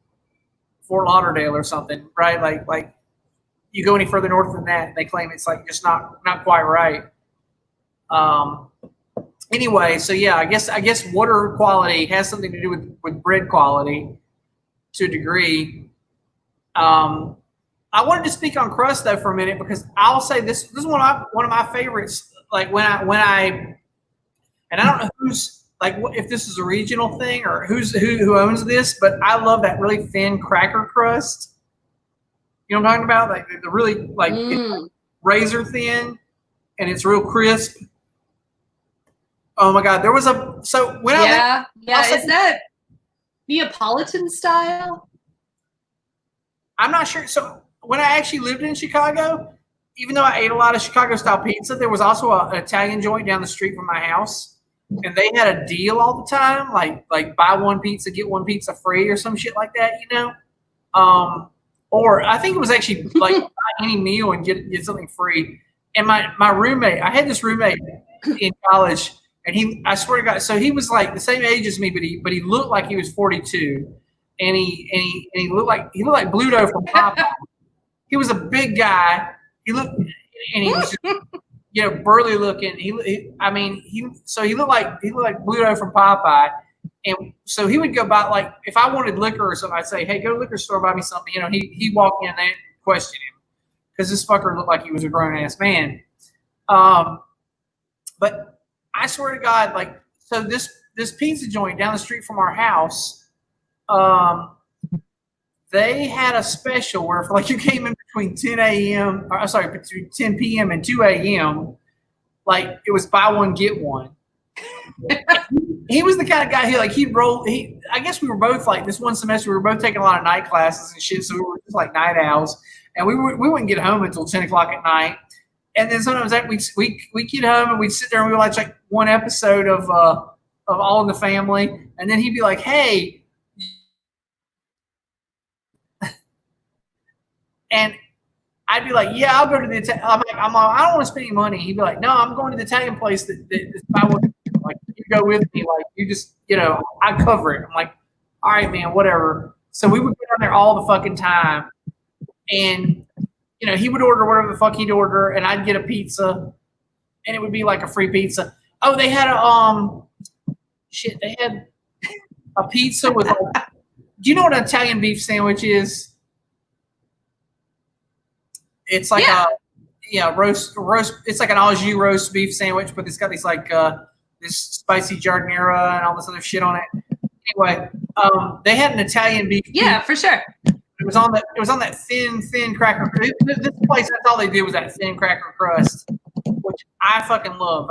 Speaker 2: Fort Lauderdale or something, right? Like you go any further north than that, they claim it's like just not quite right. Anyway, so yeah, I guess water quality has something to do with bread quality to a degree. I wanted to speak on crust though for a minute because I'll say this is one of my favorites. Like when I and I don't know who's like if this is a regional thing or who owns this, but I love that really thin cracker crust. You know what I'm talking about? Like the really like razor thin, and it's real crisp. Oh my God, there was is
Speaker 1: that Neapolitan style?
Speaker 2: I'm not sure. So when I actually lived in Chicago, even though I ate a lot of Chicago style pizza, there was also an Italian joint down the street from my house, and they had a deal all the time, like buy one pizza get one pizza free or some shit like that, Or I think it was actually like buy any meal and get something free. And my roommate, I had this roommate in college, and I swear to God, so he was like the same age as me, but he looked like he was 42, and he looked like Bluto from Popeye. He was a big guy. He looked, and he was just, burly looking. He looked like Bluto from Popeye. And so he would go buy, like, if I wanted liquor or something, I'd say, hey, go to the liquor store, buy me something. He'd walk in there and question him because this fucker looked like he was a grown-ass man. But I swear to God, like, so this pizza joint down the street from our house, they had a special where if, like, you came in between between 10 p.m. and 2 a.m., like, it was buy one, get one. He was the kind of guy I guess we were both like this one semester we were both taking a lot of night classes and shit, so we were just like night owls, and we wouldn't get home until 10 o'clock at night. And then sometimes we get home and we'd sit there and we would watch like one episode of All in the Family, and then he'd be like, hey, and I'd be like, yeah, I'll go to the Italian. I don't want to spend any money. He'd be like, no, I'm going to the Italian place that's buy one. Like, you go with me. Like, you just, I cover it. I'm like, all right, man, whatever. So we would go down there all the fucking time. And, he would order whatever the fuck he'd order, and I'd get a pizza, and it would be like a free pizza. Oh, they had they had a pizza with, do you know what an Italian beef sandwich is? It's like roast. It's like an au jus roast beef sandwich, but it's got these like this spicy giardiniera and all this other shit on it. Anyway, they had an Italian beef.
Speaker 1: Yeah, for sure.
Speaker 2: It was on that thin cracker. This place, that's all they did was that thin cracker crust which I fucking love.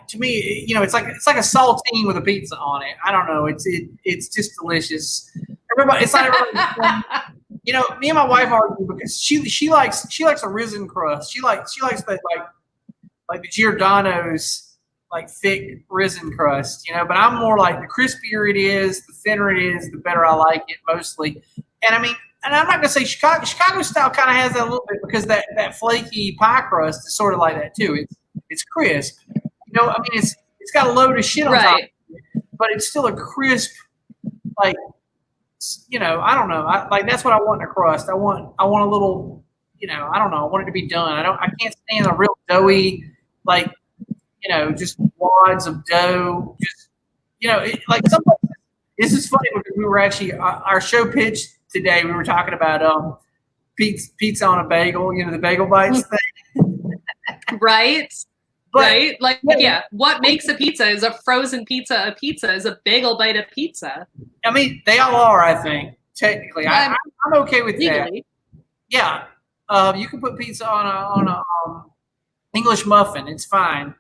Speaker 2: To me, you know, it's like a saltine with a pizza on it. I don't know. It's just delicious. Everybody, it's not everybody. You know, me and my wife argue because she likes a risen crust. She likes the like the Giordano's like thick risen crust. You know, but I'm more like the crispier it is, the thinner it is, the better I like it mostly. And I mean, and I'm not gonna say Chicago style kind of has that a little bit because that flaky pie crust is sort of like that too. It's crisp. You know, I mean, it's got a load of shit on top, of it, but it's still a crisp, like, you know, I don't know. Like that's what I want in a crust. I want a little, you know, I don't know. I want it to be done. I can't stand a real doughy, like, you know, just wads of dough. Just, you know, like sometimes. This is funny because we were actually our show pitch today. We were talking about pizza on a bagel. You know, the bagel bites thing.
Speaker 1: Right.
Speaker 2: But,
Speaker 1: right. Like, yeah. What makes a pizza? Is a frozen pizza a pizza? Is a bagel bite a pizza?
Speaker 2: I mean, they all are. I think technically, I'm okay with
Speaker 1: legally.
Speaker 2: That. Yeah. You can put pizza on a English muffin. It's fine.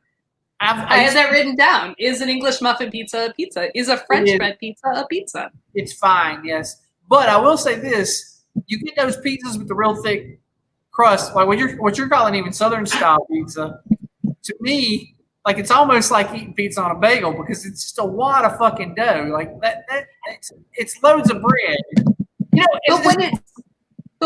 Speaker 1: I had that written down. Is an English muffin pizza a pizza? Is a French bread pizza a pizza?
Speaker 2: It's fine, yes. But I will say this: you get those pizzas with the real thick crust, like what you're calling even Southern style pizza. To me, like it's almost like eating pizza on a bagel because it's just a wad of fucking dough. Like it's loads of bread. You know,
Speaker 1: but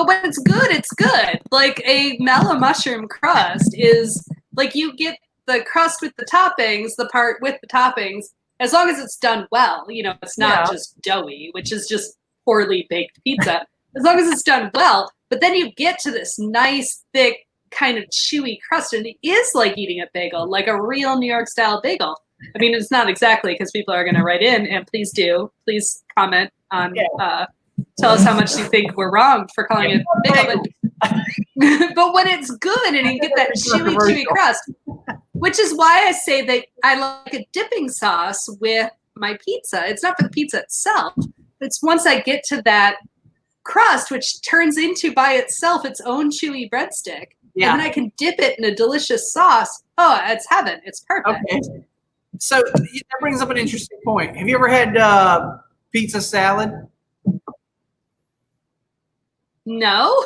Speaker 1: when it's good, it's good. Like a mellow mushroom crust is like you get the crust with the toppings, the part with the toppings, as long as it's done well, you know, it's not just doughy, which is just poorly baked pizza, as long as it's done well. But then you get to this nice, thick, kind of chewy crust, and it is like eating a bagel, like a real New York style bagel. I mean, it's not exactly because people are going to write in, and please comment on, tell us how much you think we're wrong for calling it bagel. But when it's good and you get that chewy crust, which is why I say that I like a dipping sauce with my pizza. It's not for the pizza itself. It's once I get to that crust, which turns into by itself its own chewy breadstick. Yeah. And then I can dip it in a delicious sauce. Oh, it's heaven. It's perfect.
Speaker 2: Okay. So that brings up an interesting point. Have you ever had pizza salad?
Speaker 1: No.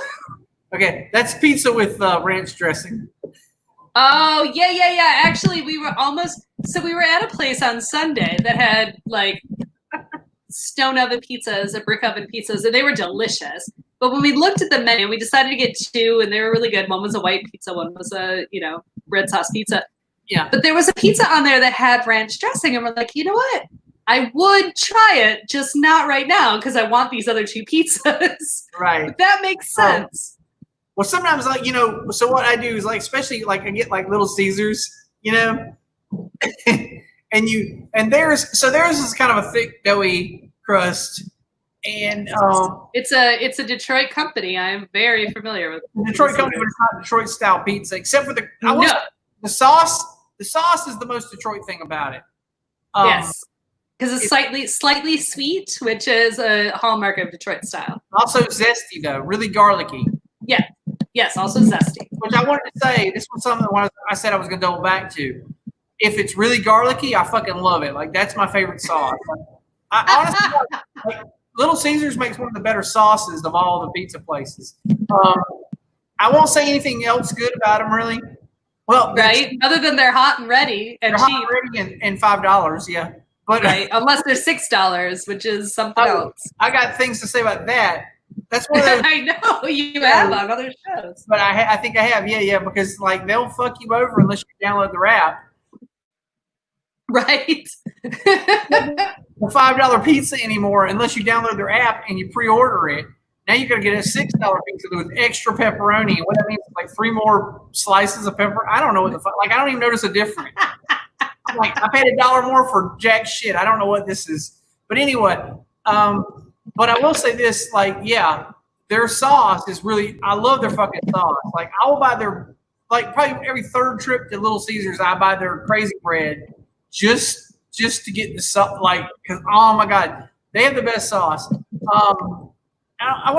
Speaker 2: Okay, that's pizza with ranch dressing.
Speaker 1: Oh, yeah. Actually, we were at a place on Sunday that had like stone oven pizzas and brick oven pizzas, and they were delicious. But when we looked at the menu, we decided to get two, and they were really good. One was a white pizza, one was a, you know, red sauce pizza.
Speaker 2: Yeah.
Speaker 1: But there was a pizza on there that had ranch dressing, and we're like, you know what? I would try it, just not right now, because I want these other two pizzas.
Speaker 2: Right.
Speaker 1: But that makes sense.
Speaker 2: Well, sometimes, like, you know, so what I do is, like, especially, like, I get, like, Little Caesars, you know, and theirs is kind of a thick, doughy crust, and
Speaker 1: it's a Detroit company. I'm very familiar with
Speaker 2: Detroit company, but it's not Detroit style pizza, except for the sauce. The sauce is the most Detroit thing about it.
Speaker 1: Yes, because it's slightly sweet, which is a hallmark of Detroit style.
Speaker 2: Also zesty though, really garlicky.
Speaker 1: Yeah. Yes, also zesty.
Speaker 2: Which I wanted to say, this was something I said I was going to double back to. If it's really garlicky, I fucking love it. Like, that's my favorite sauce. I honestly, like, Little Caesars makes one of the better sauces of all the pizza places. I won't say anything else good about them, really. Well,
Speaker 1: right, other than they're hot and ready and cheap.
Speaker 2: Hot and ready and $5, yeah. But
Speaker 1: right, unless they're $6, which is something else.
Speaker 2: I got things to say about that. That's one of those.
Speaker 1: I know you have on other shows.
Speaker 2: But I think I have, yeah, because like they'll fuck you over unless you download the app.
Speaker 1: Right.
Speaker 2: The $5 pizza anymore unless you download their app and you pre-order it. Now you're gonna get a $6 pizza with extra pepperoni. What that means, like 3 more slices of pepper. I don't know what the fuck. Like I don't even notice a difference. I'm like I paid $1 more for jack shit. I don't know what this is. But anyway, but I will say this, like, yeah, their sauce is really. I love their fucking sauce. Like I will buy their, like probably every third trip to Little Caesars, I buy their crazy bread just to get the sauce. Like, because oh my god, they have the best sauce. I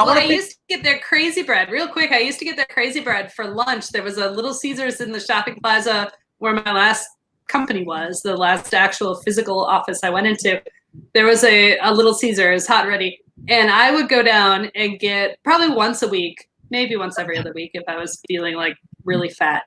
Speaker 1: I used to get their crazy bread real quick. I used to get their crazy bread for lunch. There was a Little Caesars in the shopping plaza where my last company was, the last actual physical office I went into. There was a Little Caesars hot and ready, and I would go down and get probably once a week, maybe once every other week if I was feeling like really fat.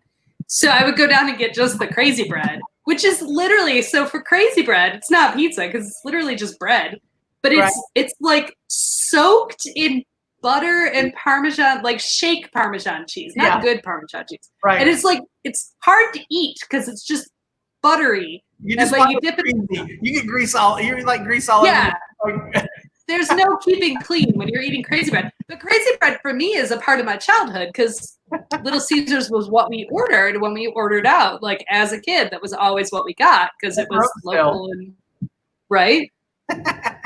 Speaker 1: So I would go down and get just the crazy bread, which is literally, so for crazy bread, it's not pizza because it's literally just bread, but it's like soaked in butter and Parmesan, like shake Parmesan cheese, not good Parmesan cheese.
Speaker 2: Right.
Speaker 1: And it's like, it's hard to eat because it's just buttery.
Speaker 2: You just you dip it. You get grease all. You're like grease all.
Speaker 1: Yeah. There's no keeping clean when you're eating crazy bread. But crazy bread for me is a part of my childhood because Little Caesars was what we ordered when we ordered out. Like as a kid, that was always what we got because it was local and right.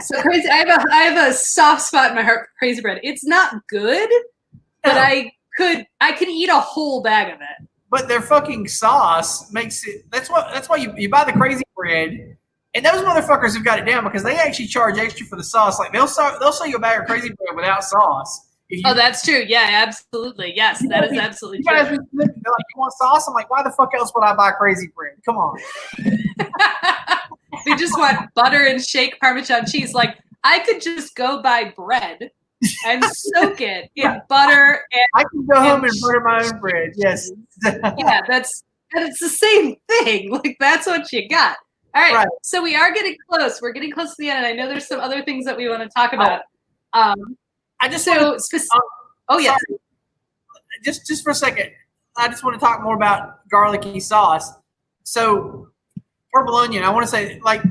Speaker 1: So crazy. I have a soft spot in my heart for crazy bread. It's not good, but I could eat a whole bag of it.
Speaker 2: But their fucking sauce makes it. That's why you buy the crazy bread, and those motherfuckers have got it down because they actually charge extra for the sauce. Like they'll sell you a bag of crazy bread without sauce.
Speaker 1: Oh, that's true. Yeah, absolutely. Yes, that is absolutely true.
Speaker 2: They're like, you want sauce? I'm like, why the fuck else would I buy crazy bread? Come on.
Speaker 1: They just want butter and shake Parmesan cheese. Like I could just go buy bread and soak it in butter. And
Speaker 2: I can go home and butter my own bread. Yes.
Speaker 1: Yeah, and it's the same thing. Like that's what you got. All right. So we are getting close. We're getting close to the end. And I know there's some other things that we want to talk about. Yes.
Speaker 2: Just for a second, I just want to talk more about garlicky sauce. So Purple Onion, I want to say like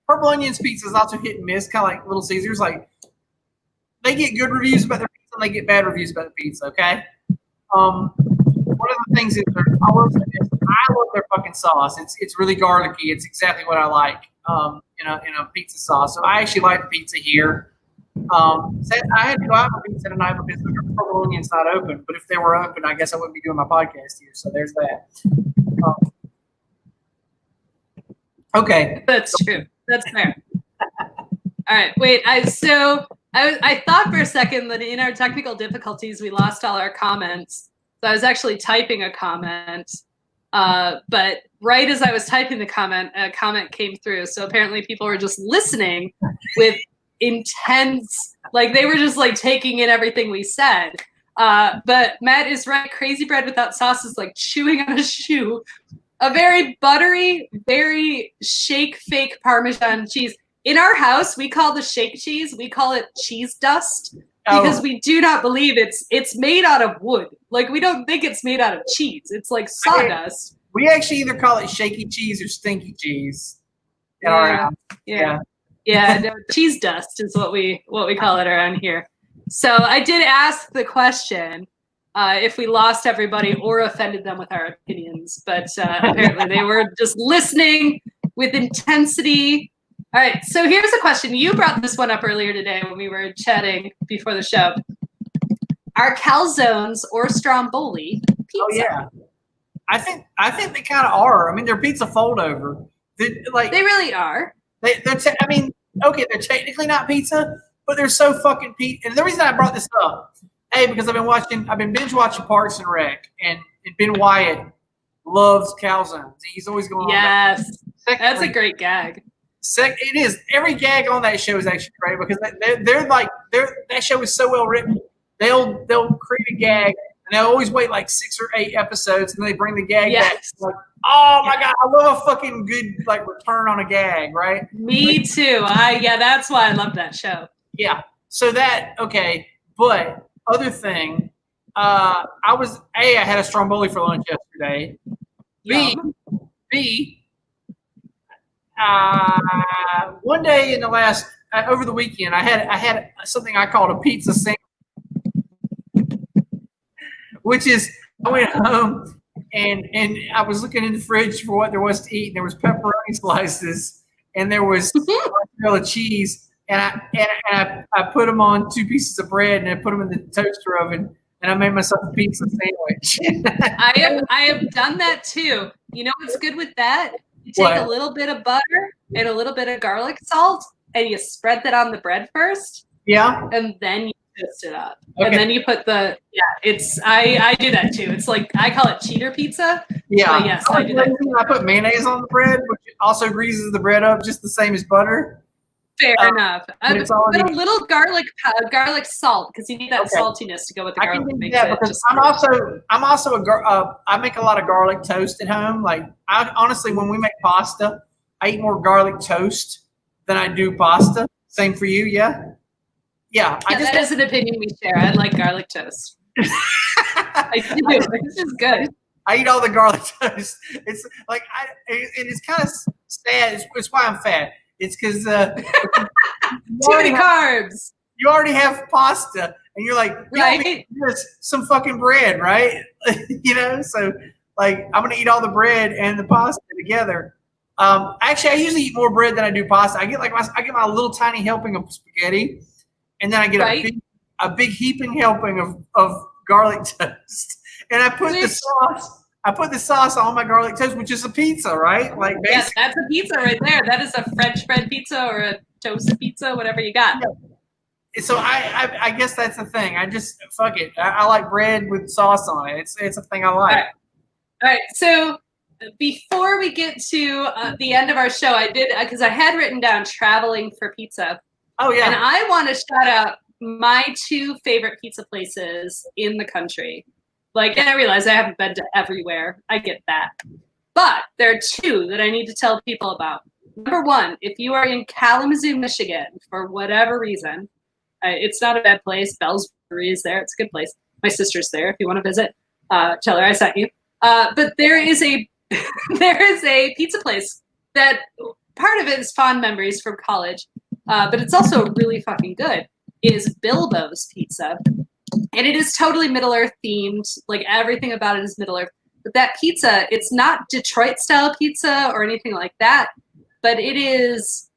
Speaker 2: Purple Onion's pizza is also hit and miss, kind of like Little Caesars. Like they get good reviews about their pizza and they get bad reviews about the pizza. Okay. One of the things is I love their fucking sauce. It's really garlicky. It's exactly what I like in a pizza sauce. So I actually like the pizza here. I had to go out for pizza tonight because the Purple Onion's not open. But if they were open, I guess I wouldn't be doing my podcast here. So there's that. Okay,
Speaker 1: that's true. That's fair. All right, wait. I thought for a second that in our technical difficulties we lost all our comments. So I was actually typing a comment, but right as I was typing the comment, a comment came through. So apparently people were just listening with intense, like they were just like taking in everything we said. But Matt is right. Crazy bread without sauce is like chewing on a shoe. A very buttery, very fake Parmesan cheese. In our house, we call the shake cheese, we call it cheese dust because we do not believe it's made out of wood. Like we don't think it's made out of cheese. It's like sawdust.
Speaker 2: We actually either call it shaky cheese or stinky cheese in our house.
Speaker 1: Yeah. No, cheese dust is what we call it around here. So I did ask the question if we lost everybody or offended them with our opinions, but apparently they were just listening with intensity. All right, so here's a question. You brought this one up earlier today when we were chatting before the show. Are calzones or stromboli pizza?
Speaker 2: Oh yeah, I think they kind of are. I mean, they're pizza fold over. They
Speaker 1: really are.
Speaker 2: They're technically not pizza, but they're so fucking pizza. And the reason I brought this up, because I've been binge watching Parks and Rec, and Ben Wyatt loves calzones. He's always going.
Speaker 1: Yes, that's a great gag.
Speaker 2: It is. Every gag on that show is actually great because that show is so well written. They'll create a gag and they'll always wait like 6 or 8 episodes and then they bring the gag back. Like, oh my god, I love a fucking good like return on a gag, right?
Speaker 1: Me too. That's why I love that show.
Speaker 2: Yeah. So but other thing, I had a stromboli for lunch yesterday. One day in the last over the weekend, I had something I called a pizza sandwich, which is I went home and I was looking in the fridge for what there was to eat. And there was pepperoni slices and there was mozzarella cheese, and I put them on 2 pieces of bread and I put them in the toaster oven. And I made myself a pizza sandwich.
Speaker 1: I have done that too. You know what's good with that? You take a little bit of butter and a little bit of garlic salt, and you spread that on the bread first.
Speaker 2: Yeah.
Speaker 1: And then you toast it up.
Speaker 2: Okay.
Speaker 1: And then you put it's I do that too. It's like I call it cheater pizza.
Speaker 2: Yeah.
Speaker 1: But yes, I do that.
Speaker 2: I put mayonnaise on the bread, which also greases the bread up just the same as butter.
Speaker 1: Fair enough. I put a little garlic salt because you need that saltiness to go with the garlic.
Speaker 2: I can do that because I'm also I make a lot of garlic toast at home. Like honestly, when we make pasta, I eat more garlic toast than I do pasta. Same for you, yeah? Yeah.
Speaker 1: That is an opinion we share. I like garlic toast. I do. It's just good.
Speaker 2: I eat all the garlic toast. It's like it's kind of sad. It's why I'm fat. It's because
Speaker 1: too many carbs.
Speaker 2: You already have pasta, and you're like,
Speaker 1: right?
Speaker 2: Here's some fucking bread, right? So like I'm gonna eat all the bread and the pasta together. Actually, I usually eat more bread than I do pasta. I get my little tiny helping of spaghetti, and then I get a big heaping helping of garlic toast, and I put the sauce. I put the sauce on my garlic toast, which is a pizza, right? Like
Speaker 1: yes, that's a pizza right there. That is a French bread pizza or a toasted pizza, whatever you got.
Speaker 2: Yeah. So I guess that's the thing. I just fuck it. I like bread with sauce on it. It's a thing I like.
Speaker 1: All right. So before we get to the end of our show, I did because I had written down traveling for pizza.
Speaker 2: Oh yeah.
Speaker 1: And I want to shout out my 2 favorite pizza places in the country. Like, and I realize I haven't been to everywhere. I get that. But there are 2 that I need to tell people about. Number 1, if you are in Kalamazoo, Michigan, for whatever reason, it's not a bad place. Bell's Brewery is there. It's a good place. My sister's there. If you want to visit, tell her I sent you. But there is a pizza place that part of it is fond memories from college, but it's also really fucking good. Is Bilbo's Pizza. And it is totally Middle Earth themed. Like everything about it is Middle Earth. But that pizza, it's not Detroit style pizza or anything like that. But it's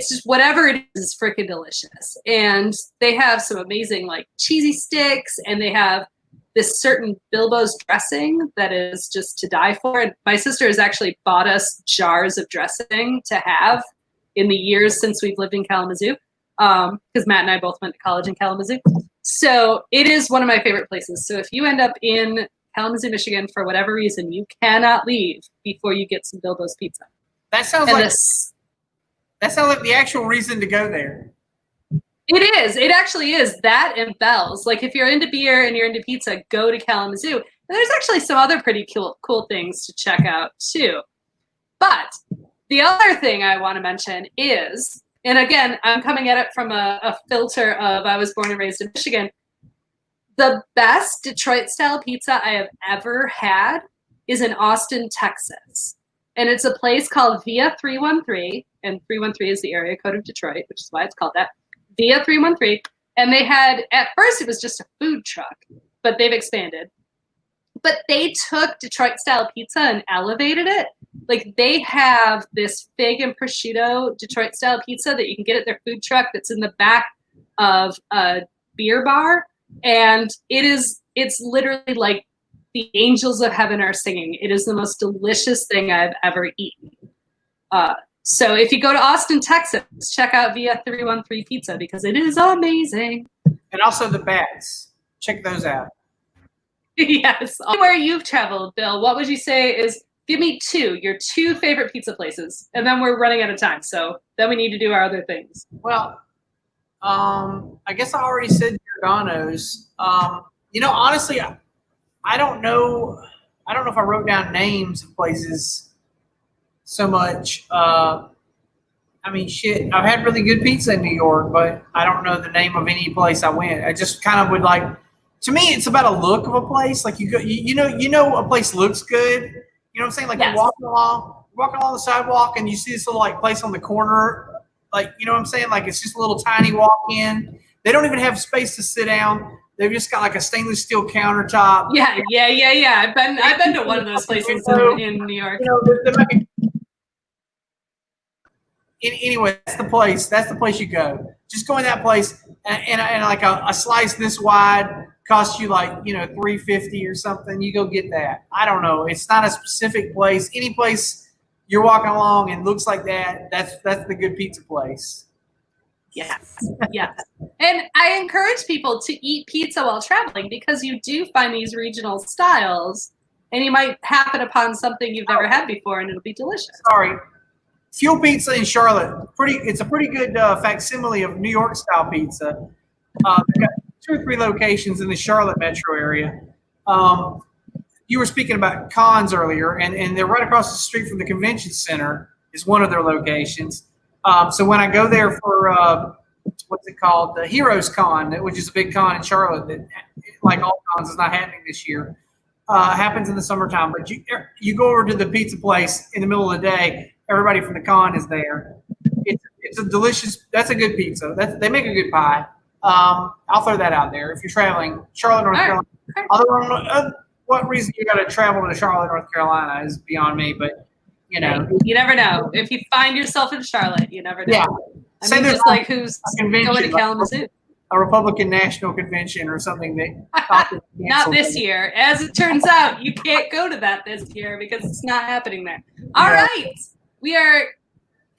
Speaker 1: just whatever it is freaking delicious. And they have some amazing like cheesy sticks, and they have this certain Bilbo's dressing that is just to die for. And my sister has actually bought us jars of dressing to have in the years since we've lived in Kalamazoo. Because Matt and I both went to college in Kalamazoo. So it is one of my favorite places. So if you end up in Kalamazoo, Michigan, for whatever reason, you cannot leave before you get some Bilbo's Pizza.
Speaker 2: That sounds like the actual reason to go there.
Speaker 1: It is. It actually is. That and Bell's. Like if you're into beer and you're into pizza, go to Kalamazoo. And there's actually some other pretty cool things to check out too. But the other thing I want to mention is, and again, I'm coming at it from a filter of I was born and raised in Michigan. The best Detroit-style pizza I have ever had is in Austin, Texas. And it's a place called Via 313, and 313 is the area code of Detroit, which is why it's called that. Via 313. And they had, at first it was just a food truck, but they've expanded. But they took Detroit-style pizza and elevated it. Like they have this fig and prosciutto Detroit style pizza that you can get at their food truck that's in the back of a beer bar. And it's literally like the angels of heaven are singing. It is the most delicious thing I've ever eaten. So if you go to Austin, Texas, check out Via 313 Pizza because it is amazing.
Speaker 2: And also the bats. Check those out.
Speaker 1: Yes. Where you've traveled, Bill, what would you say is, give me your 2 favorite pizza places, and then we're running out of time. So then we need to do our other things.
Speaker 2: Well, I guess I already said Giordano's. Honestly, I don't know. I don't know if I wrote down names of places so much. Shit. I've had really good pizza in New York, but I don't know the name of any place I went. I just kind of would like. To me, it's about a look of a place. Like you go, you know, a place looks good. You know what I'm saying? Like
Speaker 1: yes.
Speaker 2: You're walking along the sidewalk and you see this little like place on the corner. Like, you know what I'm saying? Like it's just a little tiny walk-in. They don't even have space to sit down. They've just got like a stainless steel countertop.
Speaker 1: Yeah. I've been to one of those places in New York.
Speaker 2: Anyway, that's the place. That's the place you go. Just go in that place and like a slice this wide costs you like, $3.50 or something. You go get that. I don't know. It's not a specific place. Any place you're walking along and looks like that, that's the good pizza place.
Speaker 1: Yes, yes. And I encourage people to eat pizza while traveling because you do find these regional styles and you might happen upon something you've never had before and it'll be delicious.
Speaker 2: Sorry. Fuel Pizza in Charlotte. It's a pretty good facsimile of New York style pizza. They've got 2 or 3 locations in the Charlotte metro area. You were speaking about Cons earlier, and they're right across the street from the convention center is one of their locations. So when I go there for what's it called, the Heroes Con, which is a big con in Charlotte that, like all cons, is not happening this year. Happens in the summertime, but you go over to the pizza place in the middle of the day. Everybody from the con is there. It's a delicious. That's a good pizza. They make a good pie. I'll throw that out there. If you're traveling, Charlotte, North Carolina. Although what reason you got to travel to Charlotte, North Carolina is beyond me. But you
Speaker 1: never know. If you find yourself in Charlotte, you never know.
Speaker 2: Yeah.
Speaker 1: I mean, just like who's going to Kalamazoo.
Speaker 2: A Republican National Convention or something that
Speaker 1: not this year. As it turns out, you can't go to that this year because it's not happening there. All right. We are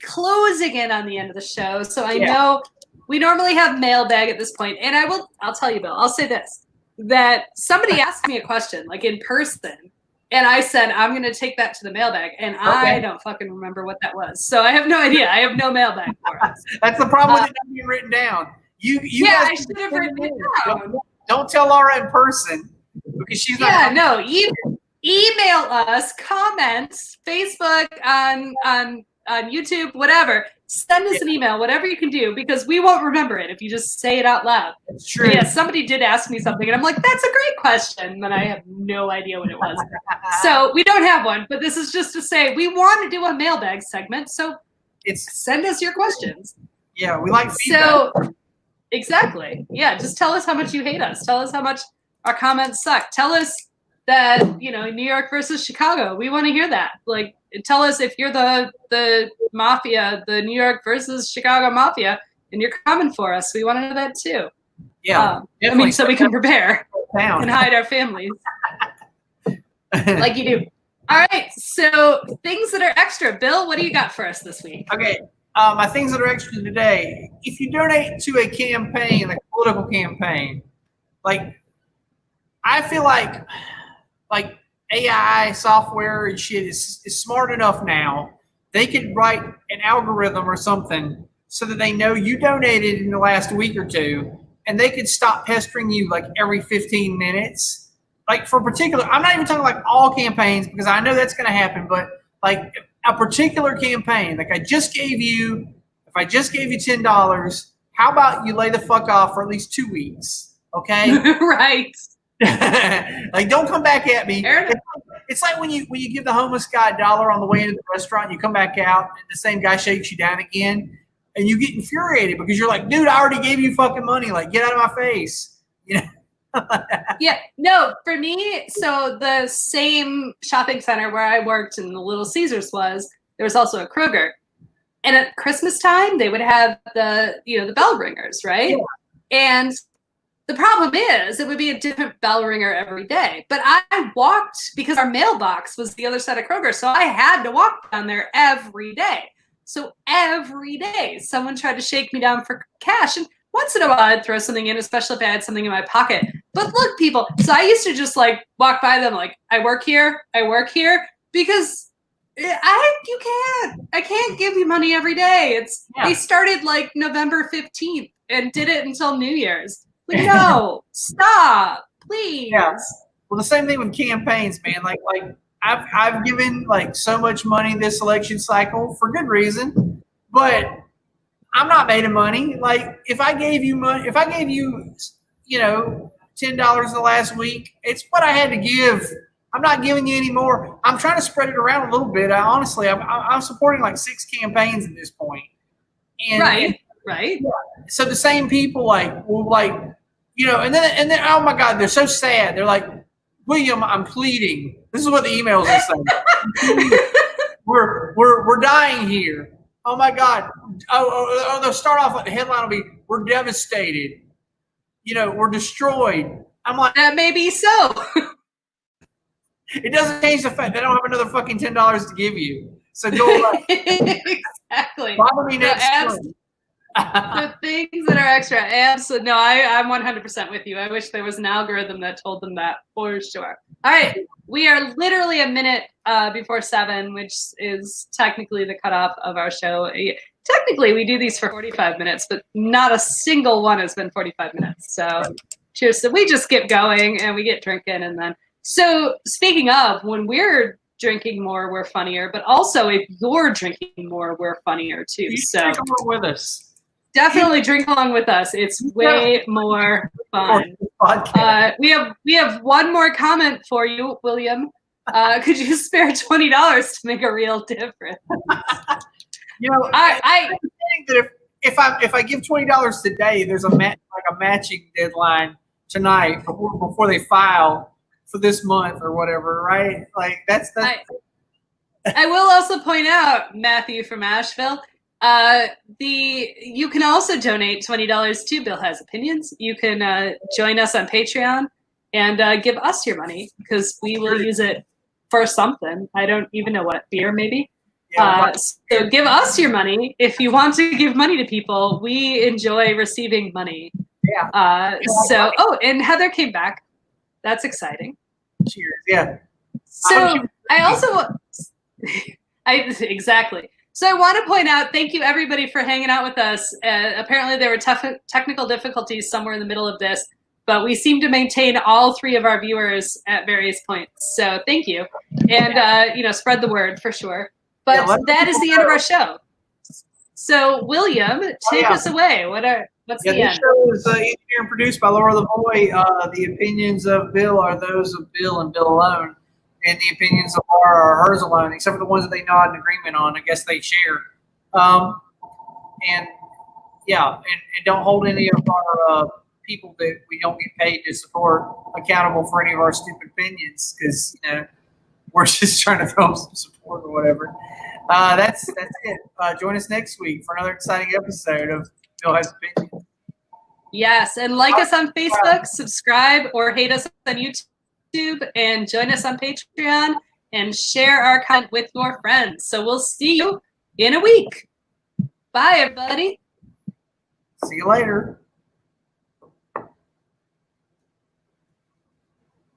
Speaker 1: closing in on the end of the show. So I know we normally have mailbag at this point. And I'll tell you, Bill, I'll say this, that somebody asked me a question like in person. And I said, I'm going to take that to the mailbag. And I don't fucking remember what that was. So I have no idea. I have no mailbag for us.
Speaker 2: That's the problem with it not being written down.
Speaker 1: I should have written it down.
Speaker 2: Don't tell Laura in person because she's not.
Speaker 1: Yeah, no. Email us, comments, Facebook, on YouTube, whatever. Send us an email, whatever you can do, because we won't remember it if you just say it out loud.
Speaker 2: It's true.
Speaker 1: Yeah, somebody did ask me something, and I'm like, that's a great question, but I have no idea what it was. So we don't have one, but this is just to say we want to do a mailbag segment, so send us your questions.
Speaker 2: Yeah, we like feedback.
Speaker 1: So, exactly. Yeah, just tell us how much you hate us. Tell us how much our comments suck. Tell us that, New York versus Chicago. We want to hear that. Like, tell us if you're the mafia, the New York versus Chicago mafia, and you're coming for us. We want to know that too.
Speaker 2: Yeah.
Speaker 1: So we can prepare and hide our families. Like you do. All right. So things that are extra. Bill, what do you got for us this week?
Speaker 2: Okay. My things that are extra today. If you donate to a campaign, like a political campaign, like I feel like AI software and shit is smart enough now. They could write an algorithm or something so that they know you donated in the last week or two, and they could stop pestering you like every 15 minutes. Like for particular, I'm not even talking like all campaigns because I know that's going to happen, but like a particular campaign, like if I just gave you $10, how about you lay the fuck off for at least 2 weeks? Okay.
Speaker 1: Right.
Speaker 2: Like don't come back at me. It's like when you give the homeless guy $1 on the way into the restaurant, you come back out and the same guy shakes you down again, and you get infuriated because you're like, dude, I already gave you fucking money. Like, get out of my face.
Speaker 1: Yeah, no, for me, so the same shopping center where I worked in the Little Caesars there was also a Kroger. And at Christmas time, they would have the bell ringers, right? Yeah. And the problem is it would be a different bell ringer every day. But I walked because our mailbox was the other side of Kroger. So I had to walk down there every day. So every day someone tried to shake me down for cash. And once in a while I'd throw something in, especially if I had something in my pocket. But look, people, so I used to just like walk by them like, I work here, because I can't give you money every day. They started like November 15th and did it until New Year's. Like, no, stop, please.
Speaker 2: Yeah. Well, the same thing with campaigns, man. Like I've given like so much money this election cycle for good reason, but I'm not made of money. Like if I gave you money, $10 in the last week, it's what I had to give. I'm not giving you any more. I'm trying to spread it around a little bit. I'm supporting like 6 campaigns at this point. And,
Speaker 1: right.
Speaker 2: So the same people and then oh my God, they're so sad. They're like, William, I'm pleading. This is what the emails are saying. we're dying here. Oh my God. Oh, they'll start off. The headline will be, "We're devastated. We're destroyed." I'm like,
Speaker 1: that may be so.
Speaker 2: It doesn't change the fact they don't have another fucking $10 to give you. So go away.
Speaker 1: Exactly.
Speaker 2: Bother me next month.
Speaker 1: The things that are extra. Absolutely. No, I'm 100% with you. I wish there was an algorithm that told them that for sure. All right. We are literally a minute before 7, which is technically the cutoff of our show. Technically, we do these for 45 minutes, but not a single one has been 45 minutes. So cheers. So we just get going and we get drinking. And then, so speaking of, when we're drinking more, we're funnier. But also, if you're drinking more, we're funnier too.
Speaker 2: You
Speaker 1: So
Speaker 2: drink along with us.
Speaker 1: definitely drink along with us. It's way more fun. We have one more comment for you, William. Could you spare $20 to make a real difference?
Speaker 2: You know, I think that if I give $20 today, there's a matching deadline tonight before they file for this month or whatever, right? Like that's.
Speaker 1: I will also point out, Matthew from Asheville. You can also donate $20 to Bill Has Opinions. You can join us on Patreon and give us your money because we will use it for something. I don't even know what, beer maybe. So give us your money if you want to give money to people. We enjoy receiving money.
Speaker 2: Yeah.
Speaker 1: And Heather came back. That's exciting.
Speaker 2: Cheers. Yeah.
Speaker 1: So I also exactly. So I want to point out, thank you everybody for hanging out with us. Apparently there were technical difficulties somewhere in the middle of this, but we seem to maintain all 3 of our viewers at various points. So thank you. And, spread the word for sure. But that is the end of our show. So William, take us away. What's the end?
Speaker 2: This show is engineered and produced by Laura Lavoie. The opinions of Bill are those of Bill and Bill alone. And the opinions of Laura are hers alone, except for the ones that they nod in agreement on. I guess they share. And don't hold any of our people that we don't get paid to support accountable for any of our stupid opinions because, we're just trying to throw them some support or whatever. That's it. Join us next week for another exciting episode of Bill Has Opinions.
Speaker 1: Yes, and like us on Facebook, subscribe or hate us on YouTube, and join us on Patreon and share our content with your friends. So we'll see you in a week. Bye, everybody.
Speaker 2: See you later.